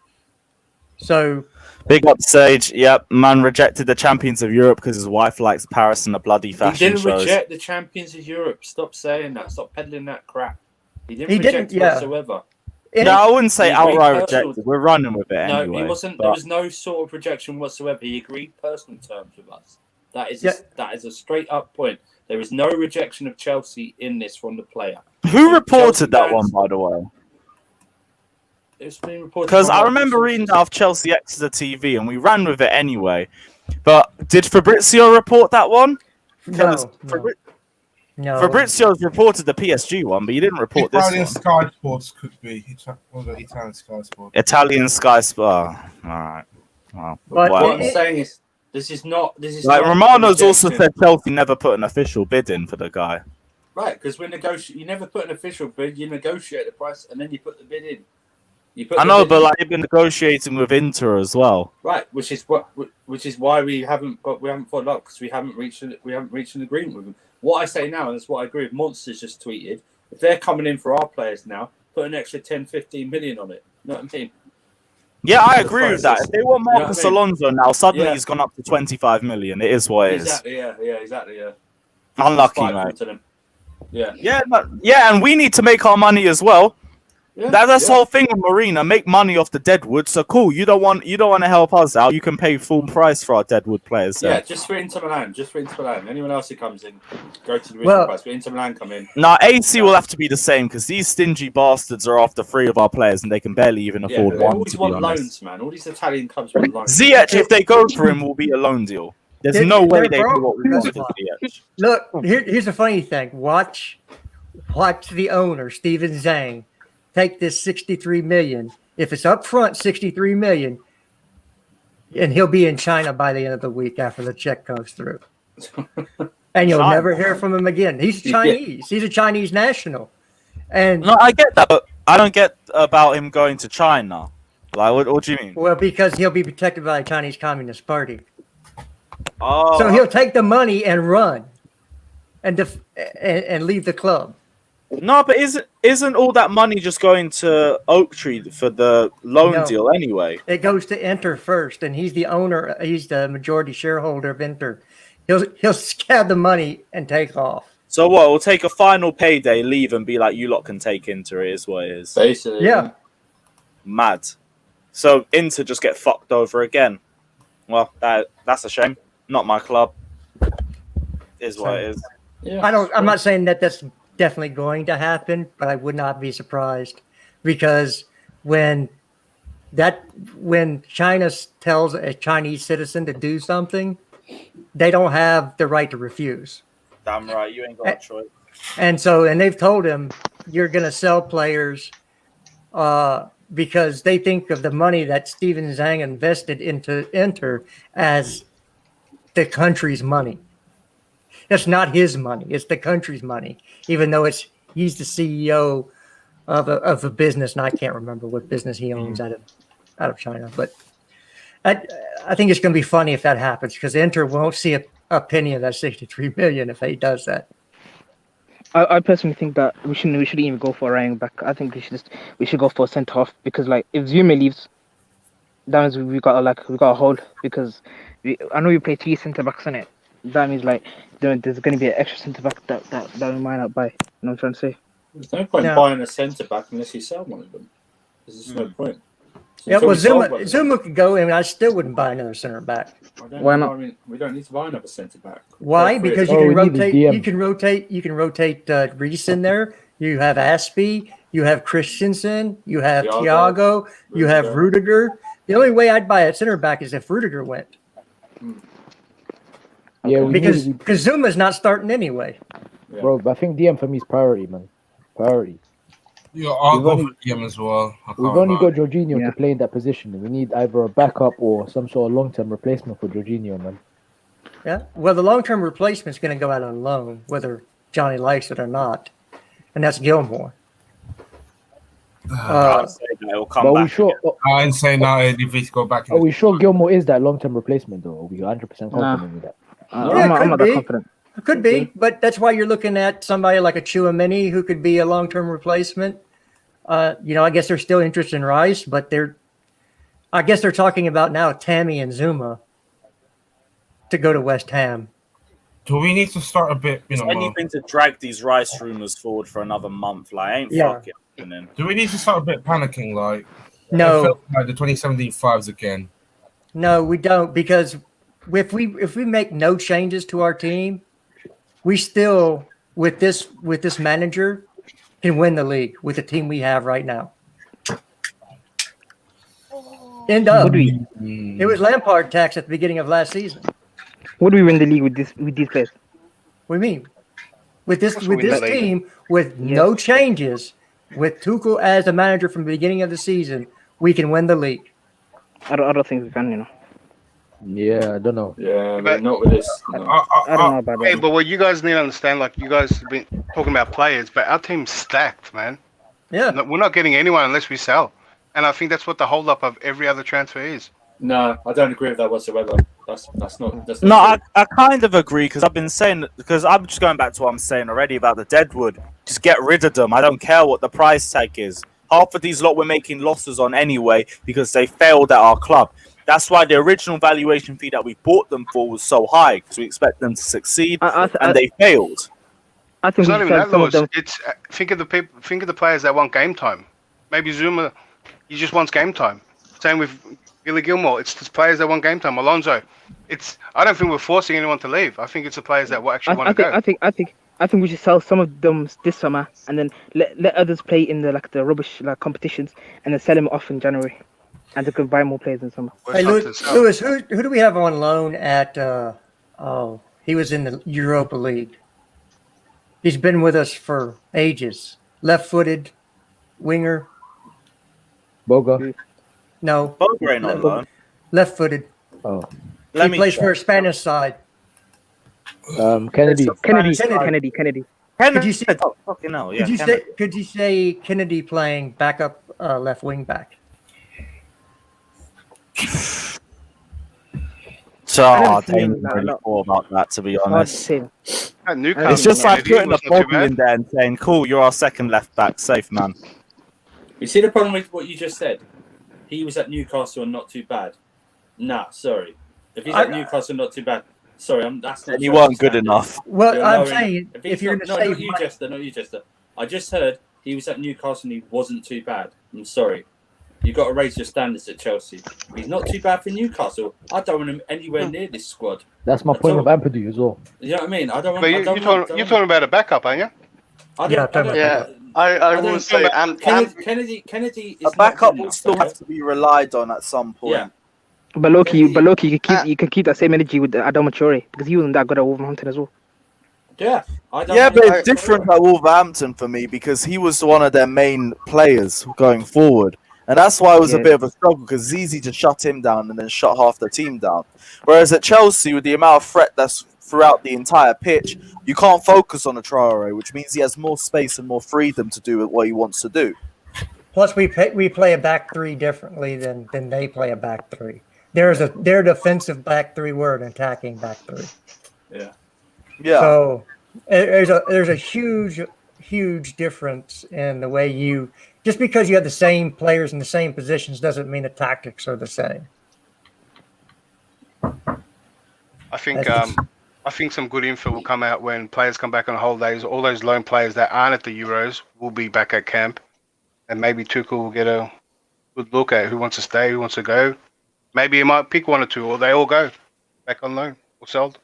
Speaker 7: So,
Speaker 1: big up Sage. Yep, man rejected the champions of Europe because his wife likes Paris and the bloody fashion shows.
Speaker 5: He didn't reject the champions of Europe. Stop saying that. Stop peddling that crap. He didn't reject whatsoever.
Speaker 1: No, I wouldn't say outright rejected. We're running with it anyway.
Speaker 5: No, he wasn't. There was no sort of rejection whatsoever. He agreed personal terms with us. That is a straight up point. There is no rejection of Chelsea in this from the player.
Speaker 1: Who reported that one, by the way?
Speaker 5: It's been reported
Speaker 1: because I remember reading that off Chelsea Exeter TV, and we ran with it anyway. But did Fabrizio report that one?
Speaker 7: No.
Speaker 1: Fabrizio's reported the PSG one, but you didn't report this one.
Speaker 3: Italian Sky Sports could be. Italian Sky Sports.
Speaker 1: Italian Sky Sports. All right. Well,
Speaker 5: but what I'm saying is, this is not
Speaker 1: like Romano's also said Chelsea never put an official bid in for the guy.
Speaker 5: Right, because you never put an official bid. You negotiate the price and then you put the bid in.
Speaker 1: I know, but like you've been negotiating with Inter as well.
Speaker 5: Right, which is why we haven't followed up because we haven't reached an agreement with them. What I say now, and that's what I agree with, Monsters just tweeted, if they're coming in for our players now, put an extra 10, 15 million on it. You know what I mean?
Speaker 1: Yeah, I agree with that. If they want Marcus
Speaker 5: You know what I mean?
Speaker 1: Alonso now, suddenly
Speaker 5: Yeah.
Speaker 1: he's gone up to 25 million. It is what it is.
Speaker 5: Exactly, yeah.
Speaker 1: Unlucky,
Speaker 5: Fight
Speaker 1: mate.
Speaker 5: to them. Yeah.
Speaker 1: Yeah, and we need to make our money as well.
Speaker 5: Yeah,
Speaker 1: That's the whole thing with Marina. Make money off the Deadwood. So cool. You don't want to help us out. You can pay full price for our Deadwood players.
Speaker 5: Yeah, just for Inter Milan. Anyone else who comes in, go to the original price. But Inter Milan come in.
Speaker 1: Nah, AC will have to be the same because these stingy bastards are after 3 of our players and they can barely even afford
Speaker 5: they
Speaker 1: one.
Speaker 5: always
Speaker 1: To be
Speaker 5: want
Speaker 1: honest.
Speaker 5: loans, man. All these Italian clubs want loans.
Speaker 1: Ziyech, if they go for him, will be a loan deal. There's no way they do what we want for Ziyech.
Speaker 7: Look, here's the funny thing. Watch the owner, Steven Zhang, take this 63 million. If it's up front, 63 million, and he'll be in China by the end of the week after the check goes through. And you'll never hear from him again. He's Chinese. He's a Chinese national. And
Speaker 1: no, I get that, but I don't get about him going to China. Like, what do you mean?
Speaker 7: Well, because he'll be protected by the Chinese Communist Party.
Speaker 1: Oh,
Speaker 7: so he'll take the money and run, and leave the club.
Speaker 1: No, but isn't all that money just going to Oak Tree for the loan deal anyway?
Speaker 7: It goes to Inter first, and he's the owner. He's the majority shareholder of Inter. He'll scab the money and take off.
Speaker 1: So what? We'll take a final payday, leave, and be like, "You lot can take Inter." It is what it is.
Speaker 5: Basically,
Speaker 7: yeah.
Speaker 1: Mad. So Inter just get fucked over again. Well, that's a shame. Not my club. Is what it is.
Speaker 5: Yeah,
Speaker 7: I'm not saying that that's definitely going to happen, but I would not be surprised because when China tells a Chinese citizen to do something, they don't have the right to refuse.
Speaker 1: Damn right, you ain't got a choice.
Speaker 7: And they've told him you're going to sell players because they think of the money that Steven Zhang invested into Inter as the country's money. It's not his money; it's the country's money. Even though he's the CEO of a business, and I can't remember what business he owns out of China. But I think it's going to be funny if that happens because Inter won't see a penny of that 63 million if he does that.
Speaker 11: I personally think that we shouldn't even go for a right back. I think we should go for a centre half because like if Zuma leaves, that means we got a hole because I know we play 3 centre backs in it. That means like there's going to be an extra centre back that we might not buy. You know what I'm trying to say?
Speaker 5: There's no point buying a centre back unless you sell one of them. There's just no point. So
Speaker 7: yeah, well, Zuma could go, and I still wouldn't buy another centre back.
Speaker 11: Why not?
Speaker 5: I mean, we don't need to buy another centre back.
Speaker 7: Why? Because you can rotate. You can rotate Reece in there. You have Aspie. You have Christensen. You have Thiago. You have Rudiger. The only way I'd buy a centre back is if Rudiger went.
Speaker 10: Yeah,
Speaker 7: because Zuma's not starting anyway.
Speaker 10: Yeah. Bro, I think DM for me is priority, man. Priority.
Speaker 3: Yeah, I'll go for DM as well.
Speaker 10: We've only got Jorginho to play in that position. We need either a backup or some sort of long-term replacement for Jorginho, man.
Speaker 7: Yeah, well, the long-term replacement's going to go out on loan, whether Johnny likes it or not, and that's Gilmour.
Speaker 1: I'd say that it'll come back.
Speaker 3: I ain't saying now if he's go back.
Speaker 10: Are we sure Gilmour is that long-term replacement, though? Are we 100% confident with that?
Speaker 11: I'm not that confident.
Speaker 7: It could be, but that's why you're looking at somebody like a Chouameni who could be a long-term replacement. I guess they're still interested in Rice, but I guess they're talking about now Tammy and Zuma to go to West Ham.
Speaker 3: Do we need to start a bit?
Speaker 1: Anything to drag these Rice rumors forward for another month? Like, ain't fucking happening.
Speaker 3: Do we need to start a bit panicking? Like,
Speaker 7: no,
Speaker 3: like the 2017 fives again.
Speaker 7: No, we don't, because if we make no changes to our team, we still with this manager can win the league with the team we have right now. It was Lampard tax at the beginning of last season.
Speaker 11: Would we win the league with these players?
Speaker 7: What do you mean? With this team, with no changes, with Tuchel as the manager from the beginning of the season, we can win the league.
Speaker 11: I don't think we can,
Speaker 10: Yeah, I don't know.
Speaker 5: Yeah, but not with this. No.
Speaker 11: I don't know about that.
Speaker 12: Hey, but what you guys need to understand, like you guys have been talking about players, but our team's stacked, man.
Speaker 7: Yeah.
Speaker 12: No, we're not getting anyone unless we sell. And I think that's what the hold up of every other transfer is.
Speaker 5: No, I don't agree with that whatsoever. That's not.
Speaker 1: No, I kind of agree because I've been saying because I'm just going back to what I'm saying already about the Deadwood. Just get rid of them. I don't care what the price tag is. Half of these lot we're making losses on anyway because they failed at our club. That's why the original valuation fee that we bought them for was so high because we expect them to succeed and they failed.
Speaker 11: I think
Speaker 12: It's not
Speaker 11: we
Speaker 12: even
Speaker 11: said
Speaker 12: that,
Speaker 11: some of
Speaker 12: Lewis.
Speaker 11: them.
Speaker 12: It's think of the people. Think of the players that want game time. Maybe Zuma, he just wants game time. Same with Billy Gilmour. It's the players that want game time. Alonso. I don't think we're forcing anyone to leave. I think it's the players that actually want to go.
Speaker 11: I think we should sell some of them this summer and then let others play in the rubbish competitions and then sell them off in January, and they can buy more players in summer.
Speaker 7: Hey, Lewis, who do we have on loan at? He was in the Europa League. He's been with us for ages. Left-footed winger.
Speaker 10: Boga.
Speaker 7: No.
Speaker 1: Boga ain't on loan.
Speaker 7: Left-footed.
Speaker 10: Oh.
Speaker 7: He plays for a Spanish side.
Speaker 10: Kennedy.
Speaker 11: Kennedy.
Speaker 7: Could you say?
Speaker 1: Oh, fucking hell! Yeah.
Speaker 7: Could you say Kennedy playing backup left wing back?
Speaker 1: So I ain't really thought about that, to be honest. It's just like putting a Bobby in there and saying, "Cool, you're our second left back, safe man."
Speaker 5: You see the problem with what you just said? He was at Newcastle and not too bad. Nah, sorry. If he's at Newcastle and not too bad, sorry, that's not.
Speaker 1: And he weren't good enough.
Speaker 7: Well, I'm saying if you're
Speaker 5: not you, Jester. I just heard he was at Newcastle and he wasn't too bad. I'm sorry. You've got to raise your standards at Chelsea. He's not too bad for Newcastle. I don't want him anywhere near this squad.
Speaker 10: That's my point of empathy as well.
Speaker 5: You know what I mean? I don't want.
Speaker 12: But you're talking about a backup, aren't you?
Speaker 8: I will say,
Speaker 5: Kennedy is
Speaker 1: a backup will still have to be relied on at some point.
Speaker 5: Yeah.
Speaker 11: But Loki, you can keep that same energy with Adam Mature because he wasn't that good at Wolverhampton as well.
Speaker 5: Yeah,
Speaker 1: but it's different at Wolverhampton for me because he was one of their main players going forward. And that's why it was a bit of a struggle because it's easy to shut him down and then shut half the team down. Whereas at Chelsea, with the amount of threat that's throughout the entire pitch, you can't focus on a Traore, which means he has more space and more freedom to do what he wants to do.
Speaker 7: Plus, we play a back three differently than they play a back three. They're a defensive back three. We're an attacking back three.
Speaker 5: Yeah.
Speaker 7: So there's a huge difference in the way you. Just because you have the same players in the same positions doesn't mean the tactics are the same.
Speaker 12: I think some good info will come out when players come back on holidays. All those loan players that aren't at the Euros will be back at camp, and maybe Tuchel will get a good look at who wants to stay, who wants to go. Maybe he might pick one or two, or they all go back on loan or sold.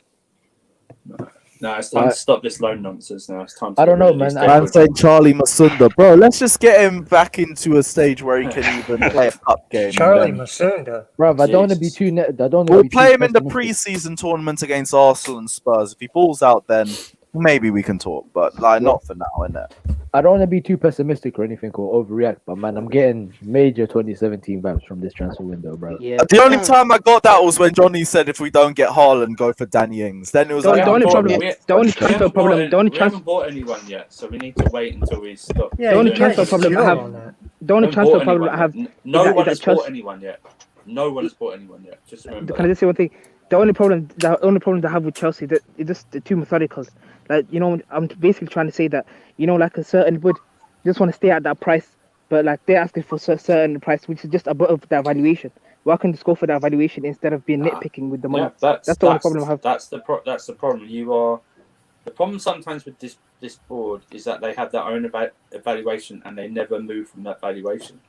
Speaker 5: No, it's time to stop this loan nonsense now. It's time to
Speaker 10: I don't know, man.
Speaker 1: I'm saying Charlie Masunda. Bro, let's just get him back into a stage where he can even play a cup game.
Speaker 7: Charlie Masunda.
Speaker 10: Bro, I don't want to be too...
Speaker 1: We'll play him in the pre-season tournament against Arsenal and Spurs. If he balls out, then maybe we can talk. But not for now, innit?
Speaker 10: I don't want to be too pessimistic or anything or overreact, but man, I'm getting major 2017 vibes from this transfer window, bro.
Speaker 11: Yeah.
Speaker 1: The only time I got that was when Johnny said if we don't get Haaland, go for Danny Ings. Then it was
Speaker 11: the only transfer problem.
Speaker 5: We haven't bought anyone yet, so we need to wait until we stop.
Speaker 11: Yeah, the only transfer problem I have. The only transfer problem I have.
Speaker 5: No one has bought anyone yet. No one has bought anyone yet. Just remember.
Speaker 11: Can I just say one thing? The only problem I have with Chelsea that is just the too methodical. Like, I'm basically trying to say that, like a certain would just want to stay at that price, but like they're asking for a certain price which is just above that valuation. Why can't you just go for that valuation instead of being nitpicking with the money?
Speaker 5: Yeah,
Speaker 11: that's the only problem I have.
Speaker 5: That's the problem. The problem sometimes with this board is that they have their own evaluation and they never move from that valuation.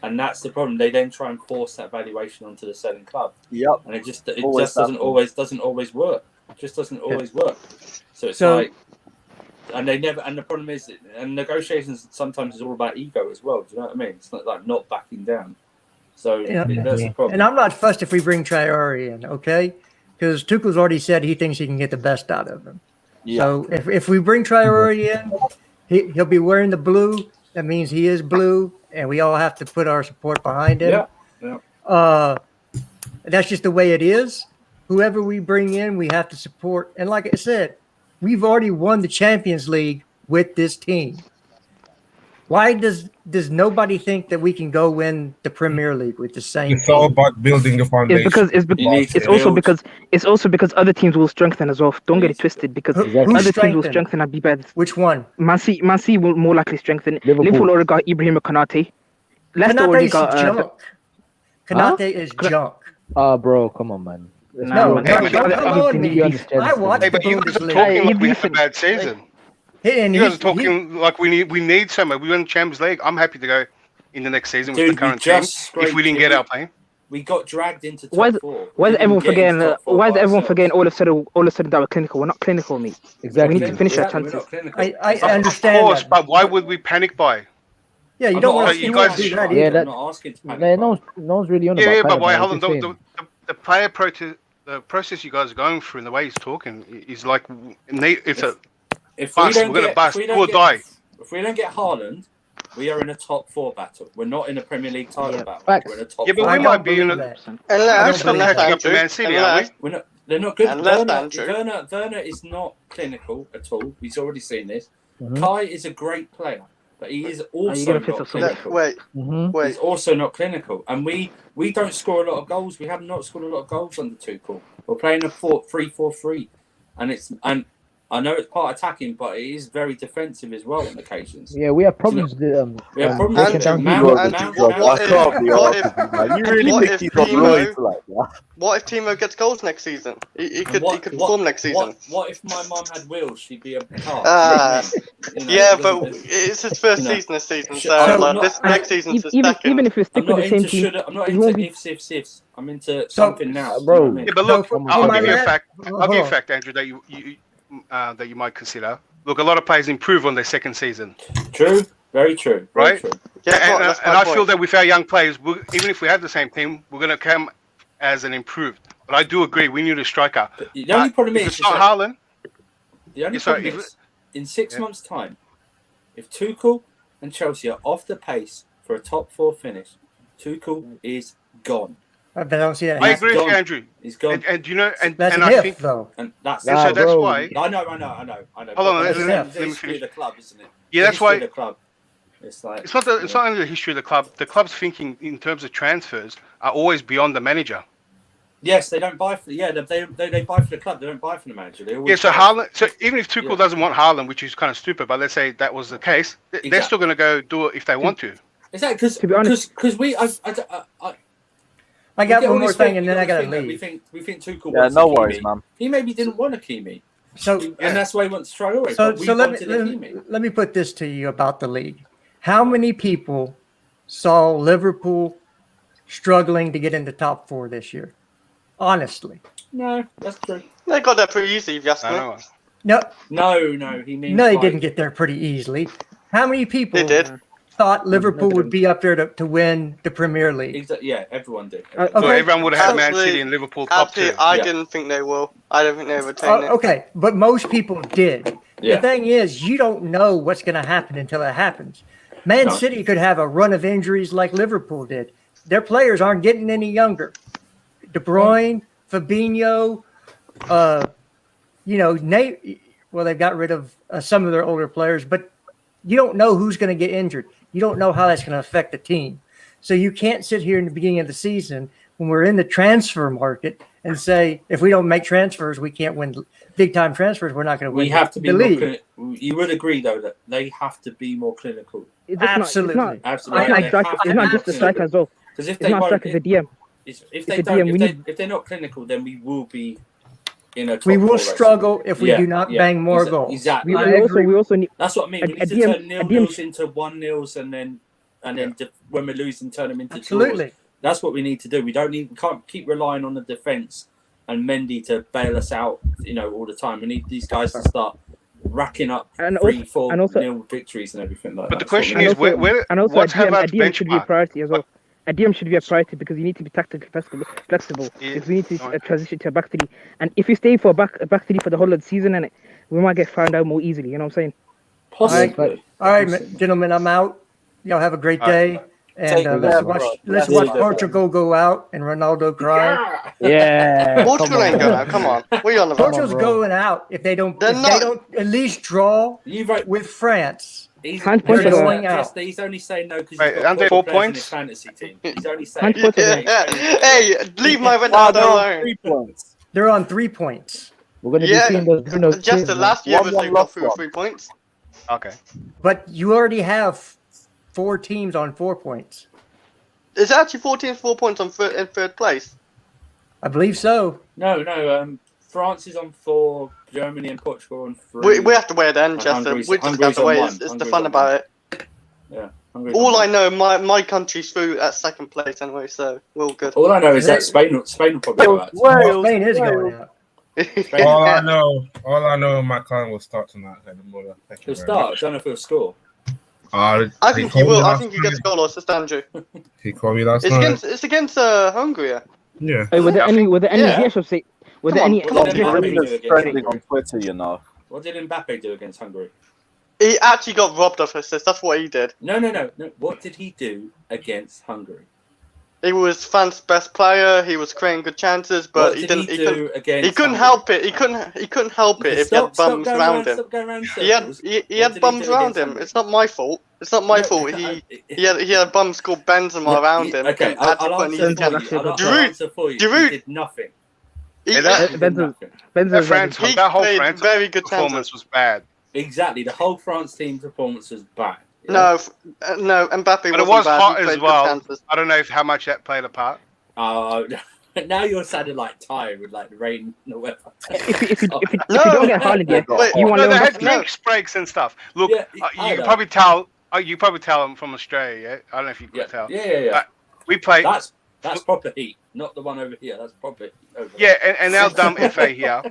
Speaker 5: And that's the problem. They then try and force that valuation onto the selling club.
Speaker 1: Yep.
Speaker 5: And it just doesn't always work. It just doesn't always work. So it's like, and the problem is, and negotiations sometimes is all about ego as well. Do you know what I mean? It's not backing down. So that's the problem.
Speaker 7: And I'm not fussed if we bring Traore in, okay? Because Tuchel's already said he thinks he can get the best out of him. Yeah. So if we bring Traore in, he'll be wearing the blue. That means he is blue. And we all have to put our support behind him. Yeah. That's just the way it is. Whoever we bring in, we have to support. And like I said, we've already won the Champions League with this team. Why does nobody think that we can go win the Premier League with the same?
Speaker 3: It's all about building a foundation.
Speaker 11: It's also because other teams will strengthen as well. Don't get it twisted, because other teams will strengthen and be better.
Speaker 7: Which one?
Speaker 11: Man City will more likely strengthen. Liverpool already got Ibrahim Konate. Leicester already got
Speaker 7: junk. Konate is junk.
Speaker 10: Bro, come on, man.
Speaker 7: No, I watched
Speaker 12: Hey, but you guys are talking like we have a bad season. You guys are talking like we need somewhere. We won Champions League. I'm happy to go in the next season with the current team if we didn't get our play.
Speaker 5: We got dragged into top four.
Speaker 11: Why is everyone forgetting? Why is everyone forgetting all of a sudden that we're clinical? We're not clinical, mate.
Speaker 10: Exactly.
Speaker 11: We need to finish our chances.
Speaker 7: I understand.
Speaker 12: Of course, but why would we panic buy?
Speaker 7: Yeah, you don't want to do that.
Speaker 10: I'm not asking to panic. No one's really on about.
Speaker 12: Yeah, but why? Hold on. The player the process you guys are going through and the way he's talking is like it's a bust. We're gonna bust. We'll die.
Speaker 5: If we don't get Haaland, we are in a top 4 battle. We're not in a Premier League title battle.
Speaker 10: Facts.
Speaker 5: We're in a top 4.
Speaker 12: Yeah, but we might be in a. Man City, aren't we?
Speaker 5: They're not good. Werner is not clinical at all. He's already seen this. Kai is a great player, but he is also not clinical. He's also not clinical, and we don't score a lot of goals. We have not scored a lot of goals under Tuchel. We're playing a 3-4-3, and I know it's part attacking, but it is very defensive as well on occasions.
Speaker 10: Yeah, we have problems.
Speaker 5: We have problems.
Speaker 8: What if Timo gets goals next season? He could perform next season.
Speaker 5: What if my mum had wheels? She'd be a car.
Speaker 8: Yeah, but it's his first season this season, so this next season's the second.
Speaker 11: Even if we stick with the same team,
Speaker 5: I'm not into ifs. I'm into something now.
Speaker 10: Bro.
Speaker 12: Yeah, but look, I'll give you a fact. I'll give you a fact, Andrew, that you might consider. Look, a lot of players improve on their second season.
Speaker 5: True, very true.
Speaker 12: Right?
Speaker 5: Very true.
Speaker 8: Yeah,
Speaker 12: and I feel that with our young players, even if we have the same team, we're going to come as an improved. But I do agree, we need a striker.
Speaker 5: But the only problem is,
Speaker 12: it's not Haaland.
Speaker 5: The only problem is, in 6 months' time, if Tuchel and Chelsea are off the pace for a top 4 finish, Tuchel is gone.
Speaker 7: I don't see that.
Speaker 12: I agree with you, Andrew.
Speaker 5: He's gone.
Speaker 12: And you know, and
Speaker 7: that's
Speaker 12: I think
Speaker 7: though.
Speaker 5: And that's
Speaker 12: so that's why.
Speaker 5: I know.
Speaker 12: Hold on, let me finish.
Speaker 5: The club, isn't it?
Speaker 12: Yeah, that's why.
Speaker 5: The club. It's like
Speaker 12: it's not only the history of the club. The club's thinking in terms of transfers are always beyond the manager.
Speaker 5: Yes, they don't buy for. Yeah, they buy for the club. They don't buy for the manager.
Speaker 12: So Haaland. So even if Tuchel doesn't want Haaland, which is kind of stupid, but let's say that was the case, they're still going to go do it if they want to.
Speaker 5: Exactly, because
Speaker 7: I got one more thing, and then I gotta leave.
Speaker 5: We think Tuchel.
Speaker 1: Yeah, no worries, man.
Speaker 5: He maybe didn't want Hakimi,
Speaker 7: and
Speaker 5: that's why he wants to try away.
Speaker 7: So let me put this to you about the league. How many people saw Liverpool struggling to get into top 4 this year? Honestly,
Speaker 5: no, that's true.
Speaker 8: They got that pretty easy, if you ask me.
Speaker 5: No, he means
Speaker 7: they didn't get there pretty easily. How many people thought Liverpool would be up there to win the Premier League?
Speaker 5: Yeah, everyone did.
Speaker 12: So everyone would have had Man City and Liverpool top 2.
Speaker 8: I didn't think they will. I don't think they would take it.
Speaker 7: Okay, but most people did. The thing is, you don't know what's going to happen until it happens. Man City could have a run of injuries like Liverpool did. Their players aren't getting any younger. De Bruyne, Fabinho, they've got rid of some of their older players, but you don't know who's going to get injured. You don't know how that's going to affect the team. So you can't sit here in the beginning of the season when we're in the transfer market and say, if we don't make transfers, we can't win big-time transfers. We're not going to win.
Speaker 5: We have to be
Speaker 7: the league.
Speaker 5: You would agree, though, that they have to be more clinical.
Speaker 7: Absolutely.
Speaker 11: It's not just the strike as well.
Speaker 5: Because if
Speaker 11: it's not strike, it's a DM.
Speaker 5: If they're not clinical, then we will be in a top
Speaker 7: we will
Speaker 5: 4
Speaker 7: struggle if we do not bang more goals.
Speaker 5: Exactly.
Speaker 11: We also need.
Speaker 5: That's what I mean. We need to turn 0-0s into 1-0s, and then when we're losing, turn them into 2-0s. That's what we need to do. We can't keep relying on the defense and Mendy to bail us out, all the time. We need these guys to start racking up 3-4 victories and everything like that.
Speaker 12: But the question is, what's Havertz's
Speaker 11: benchmark should be a priority as well.
Speaker 12: What?
Speaker 11: A DM should be a priority because you need to be tactically flexible. Because we need to transition to a back three. And if you stay for a back three for the whole of the season, and we might get found out more easily. You know what I'm saying?
Speaker 5: Possibly.
Speaker 7: All right, gentlemen, I'm out. Y'all have a great day. And let's watch Portugal go out and Ronaldo cry.
Speaker 10: Yeah.
Speaker 8: Portugal ain't going out. Come on. What are you on about?
Speaker 7: Portugal's going out if they don't at least draw with France.
Speaker 5: He's,
Speaker 11: Hand points
Speaker 7: They're
Speaker 11: are
Speaker 7: going out.
Speaker 5: he's only saying no because
Speaker 12: Wait,
Speaker 5: he's
Speaker 12: aren't
Speaker 5: got
Speaker 12: they
Speaker 5: 4
Speaker 12: 4
Speaker 5: points in his
Speaker 12: points?
Speaker 5: fantasy team. He's only saying.
Speaker 11: Hand points are
Speaker 8: Hey, leave my
Speaker 1: Wow,
Speaker 8: Ronaldo
Speaker 1: they're on
Speaker 8: alone.
Speaker 1: 3 points.
Speaker 7: They're on 3 points.
Speaker 10: We're gonna be
Speaker 8: Yeah,
Speaker 10: seeing those Bruno
Speaker 8: just
Speaker 10: kids,
Speaker 8: the
Speaker 10: man.
Speaker 8: last year
Speaker 1: 1-1
Speaker 8: was got
Speaker 1: lost
Speaker 8: 3 or
Speaker 1: one.
Speaker 8: 3 points.
Speaker 12: Okay.
Speaker 7: But you already have 4 teams on 4 points.
Speaker 8: There's actually 4 points in third place.
Speaker 7: I believe so.
Speaker 5: No. France is on 4. Germany and Portugal on 3.
Speaker 8: We have to wear them,
Speaker 5: And
Speaker 8: Chester.
Speaker 5: Hungry's-
Speaker 8: We just have
Speaker 5: Hungry's
Speaker 8: to
Speaker 5: on
Speaker 8: wait.
Speaker 5: 1.
Speaker 8: It's the
Speaker 5: Hungry's
Speaker 8: fun
Speaker 5: on
Speaker 8: about
Speaker 5: 1.
Speaker 8: it.
Speaker 5: Yeah. Hungry's
Speaker 8: All
Speaker 5: on
Speaker 8: I
Speaker 5: 1.
Speaker 8: know, my country's through at second place anyway, so we're all good.
Speaker 5: All I know is that Spain will probably go out.
Speaker 1: Wales,
Speaker 7: Spain is
Speaker 1: Wales.
Speaker 7: going out.
Speaker 3: All I know, my client will start tonight. Thank you
Speaker 5: He'll
Speaker 3: very
Speaker 5: start. I
Speaker 3: much.
Speaker 5: don't know if he'll score.
Speaker 8: I think he will. I think he gets a goal or assist, Andrew.
Speaker 3: He called me last
Speaker 8: It's
Speaker 3: night.
Speaker 8: against Hungary.
Speaker 3: Yeah.
Speaker 11: Hey, were there any
Speaker 8: Yeah.
Speaker 11: Ziyech say? Were there
Speaker 8: Come
Speaker 11: any?
Speaker 8: on,
Speaker 5: What did
Speaker 8: come on.
Speaker 5: Mbappe do
Speaker 1: Bruno's
Speaker 5: against
Speaker 1: trending
Speaker 5: Hungary?
Speaker 1: on Twitter, you know.
Speaker 5: What did Mbappe do against Hungary?
Speaker 8: He actually got robbed of assists. That's what he did.
Speaker 5: No. What did he do against Hungary?
Speaker 8: He was France's best player. He was creating good chances, but
Speaker 5: What
Speaker 8: he
Speaker 5: did
Speaker 8: didn't.
Speaker 5: he
Speaker 8: He couldn't.
Speaker 5: do against
Speaker 8: He couldn't
Speaker 5: Hungary?
Speaker 8: help it. He couldn't help it if he had bums
Speaker 5: going
Speaker 8: around him.
Speaker 5: Stop going around
Speaker 8: He had
Speaker 5: circles.
Speaker 8: he
Speaker 5: What
Speaker 8: had
Speaker 5: did
Speaker 8: bums
Speaker 5: do
Speaker 8: around
Speaker 5: against
Speaker 8: him.
Speaker 5: Hungary?
Speaker 8: It's not my fault. It's not my
Speaker 5: No,
Speaker 8: fault. He had bums called Benzema around him.
Speaker 5: Okay,
Speaker 8: and had to
Speaker 5: I'll
Speaker 8: put an
Speaker 5: answer
Speaker 8: easy
Speaker 5: for
Speaker 8: chance.
Speaker 5: you. I'll
Speaker 8: Giroud-
Speaker 5: answer for you.
Speaker 8: Giroud-
Speaker 5: He did nothing.
Speaker 8: He,
Speaker 12: Hey, that-
Speaker 5: He did nothing.
Speaker 11: Benzema.
Speaker 12: France,
Speaker 8: he
Speaker 12: that whole
Speaker 8: played
Speaker 12: France
Speaker 8: very good
Speaker 12: performance
Speaker 8: chances.
Speaker 12: was bad.
Speaker 5: Exactly. The whole France team performance was bad. Yeah?
Speaker 8: No, Mbappe
Speaker 12: But it
Speaker 8: wasn't
Speaker 12: was
Speaker 8: bad.
Speaker 12: hot
Speaker 8: He
Speaker 12: as
Speaker 8: played good
Speaker 12: well.
Speaker 8: chances.
Speaker 12: I don't know how much that played a part.
Speaker 5: Oh, now you're sounding like tired with like the rain and the weather.
Speaker 11: If you
Speaker 8: No.
Speaker 11: don't get Haaland, yeah,
Speaker 8: Wait,
Speaker 11: you want
Speaker 12: No, they had
Speaker 11: Lewandowski.
Speaker 12: drinks breaks and stuff. Look,
Speaker 5: Yeah,
Speaker 12: you
Speaker 5: I
Speaker 12: can
Speaker 5: know.
Speaker 12: probably tell. You probably tell I'm from Australia. Yeah, I don't know if you can tell.
Speaker 5: Yeah.
Speaker 12: We play.
Speaker 5: That's proper heat, not the one over here. That's proper heat over
Speaker 12: Yeah, and our dumb FA here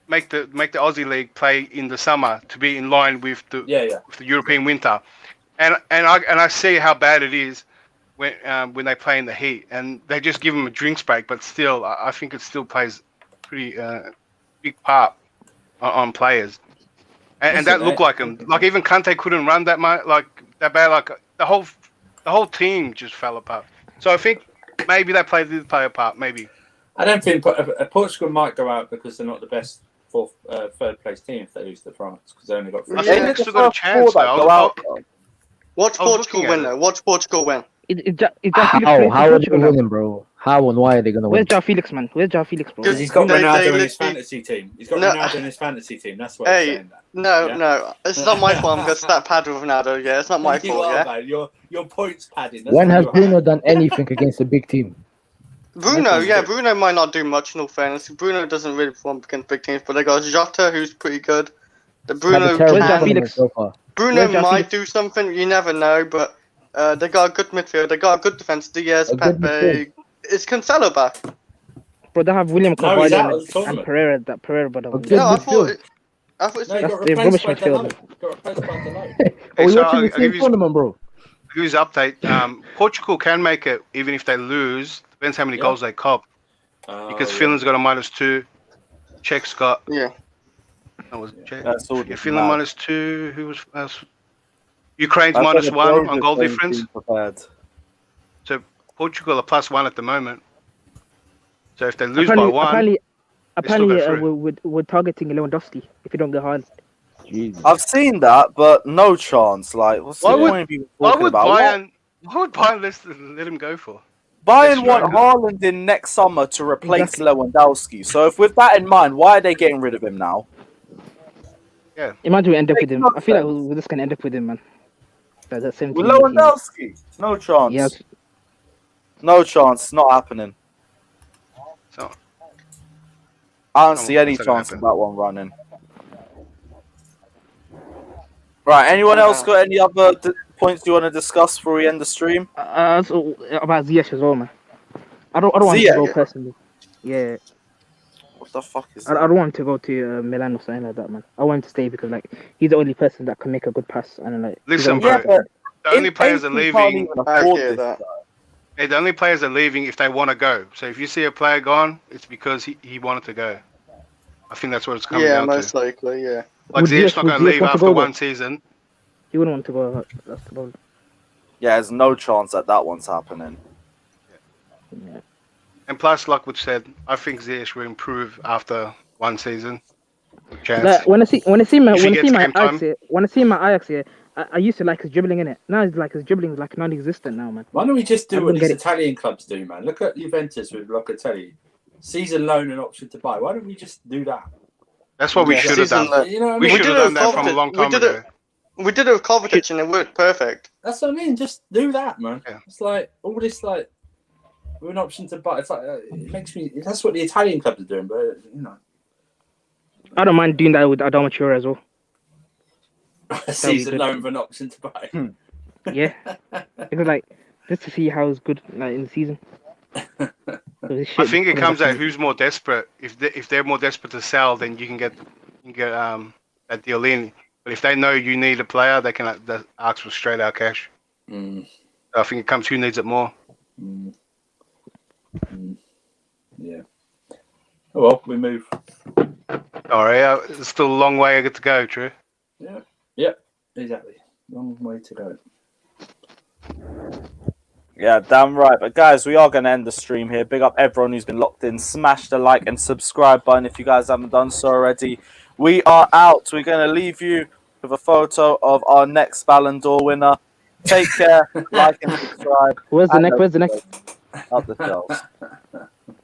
Speaker 12: make the Aussie League play in the summer to be in line with the with the European winter, and I see how bad it is when they play in the heat, and they just give them a drinks break, but still I think it still plays pretty big part on players, and that looked like him. Like even Kante couldn't run that much, like that bad. Like the whole team just fell apart. So I think maybe they did play a part. Maybe.
Speaker 5: I don't think Portugal might go out because they're not the best third place team if they lose to France because they only got 3.
Speaker 12: I think they still got a chance.
Speaker 8: Watch Portugal win though. Watch Portugal win.
Speaker 10: How are they winning, bro? How and why are they gonna win?
Speaker 11: Where's João Felix, man? Where's João Felix, bro?
Speaker 5: Because he's got Ronaldo in his fantasy team. He's got Ronaldo in his fantasy team. That's why he's saying that.
Speaker 8: No. It's not my fault. I'm gonna stat pad with Ronaldo. Yeah, it's not my
Speaker 5: You
Speaker 8: fault.
Speaker 5: are,
Speaker 8: Yeah.
Speaker 5: man. Your points padding. That's
Speaker 10: When
Speaker 5: what
Speaker 10: has
Speaker 5: you are.
Speaker 10: Bruno done anything against a big team?
Speaker 8: Bruno might not do much in all fairness. Bruno doesn't really perform against big teams, but they got Jota, who's pretty good. The Bruno
Speaker 10: So far.
Speaker 8: Bruno might do something. You never know, but they got a good midfield. They got a good defense. Diaz, Pepe. It's Cancelo back.
Speaker 11: Bro, they have William
Speaker 5: No, he's out
Speaker 11: Carvalho
Speaker 5: of the tournament.
Speaker 11: and Pereira. That Pereira, but
Speaker 8: No, I thought it's
Speaker 5: No, you got
Speaker 11: That's the rubbish
Speaker 5: replaced by
Speaker 11: midfield.
Speaker 5: Delay. Got replaced by Delay.
Speaker 10: Are we
Speaker 12: So
Speaker 10: watching the
Speaker 12: I'll
Speaker 10: same
Speaker 12: give you-
Speaker 10: tournament, bro?
Speaker 12: Give you his update. Portugal can make it even if they lose. Depends how many goals they cop. Because Finland's got a -2. Czech's got.
Speaker 8: Yeah.
Speaker 12: That was Czech.
Speaker 1: That's all
Speaker 12: Yeah, Finland -2. Who was else? Ukraine's -1 on goal difference. So Portugal are +1 at the moment. So if they lose by 1,
Speaker 11: apparently, we're targeting Lewandowski if you don't get Haaland.
Speaker 1: I've seen that, but no chance. Like, what's the point of people talking about?
Speaker 12: Why would Bayern let him go for?
Speaker 1: Bayern want Haaland in next summer to replace Lewandowski. So if with that in mind, why are they getting rid of him now?
Speaker 12: Yeah.
Speaker 11: Imagine we end up with him. I feel like we're just gonna end up with him, man. That's
Speaker 1: With Lewandowski? No chance.
Speaker 11: Yes.
Speaker 1: No chance. Not happening.
Speaker 12: So,
Speaker 1: I don't see any chance of that one running. Right, anyone else got any other points you want to discuss before we end the stream?
Speaker 11: So about Ziyech as well, man. I don't want him to go personally. Yeah.
Speaker 1: What the fuck is
Speaker 11: I don't want him to go to Milan or something like that, man. I want him to stay because like he's the only person that can make a good pass and like.
Speaker 12: listen, bro. The only players are leaving. Hey, the only players are leaving if they want to go. So if you see a player gone, it's because he wanted to go. I think that's what it's coming down to.
Speaker 8: Yeah, most likely. Yeah.
Speaker 12: Like Ziyech's not going to leave after one season.
Speaker 11: He wouldn't want to go. That's the problem.
Speaker 1: Yeah, there's no chance that one's happening.
Speaker 11: Yeah.
Speaker 12: And plus, like we said, I think Ziyech will improve after one season. chance.
Speaker 11: Like, when I see my
Speaker 12: If he
Speaker 11: when I
Speaker 12: gets
Speaker 11: see my
Speaker 12: game time.
Speaker 11: Ajax here, I used to like his dribbling in it. Now it's like his dribbling is like non-existent now, man.
Speaker 5: Why don't we just
Speaker 11: I
Speaker 5: do what
Speaker 11: don't
Speaker 5: these
Speaker 11: get it.
Speaker 5: Italian clubs do, man? Look at Juventus with Locatelli. Season loan and option to buy. Why don't we just do that?
Speaker 12: That's what we
Speaker 8: Yeah,
Speaker 12: should have
Speaker 8: season
Speaker 12: done.
Speaker 8: loan.
Speaker 5: You know what I
Speaker 12: We
Speaker 5: mean?
Speaker 12: should have
Speaker 8: did it
Speaker 12: done that
Speaker 8: with
Speaker 12: from a
Speaker 8: Kovacic.
Speaker 12: long time ago.
Speaker 8: We did it with Kovacic and it worked perfect.
Speaker 5: That's what I mean. Just do that, man.
Speaker 12: Yeah.
Speaker 5: It's like all this, like with an option to buy. It's like it makes me. That's what the Italian clubs are doing, but you know,
Speaker 11: I don't mind doing that with Adama Traore as well.
Speaker 5: a season loan with an option to buy.
Speaker 11: Yeah, because like just to see how it's good like in the season.
Speaker 12: I think it comes out who's more desperate. If they're more desperate to sell, then you can get that deal in. But if they know you need a player, they can ask for straight out cash.
Speaker 5: Mm.
Speaker 12: I think it comes who needs it more.
Speaker 5: Yeah. Oh well, we move.
Speaker 12: All right, it's still a long way to go, True.
Speaker 5: Yeah. Yep. Exactly. Long way to go.
Speaker 1: Yeah, damn right. But guys, we are going to end the stream here. Big up everyone who's been locked in. Smash the like and subscribe button if you guys haven't done so already. We are out. We're going to leave you with a photo of our next Ballon d'Or winner. Take care, like and subscribe.
Speaker 11: Where's the next?
Speaker 1: Up the shelves.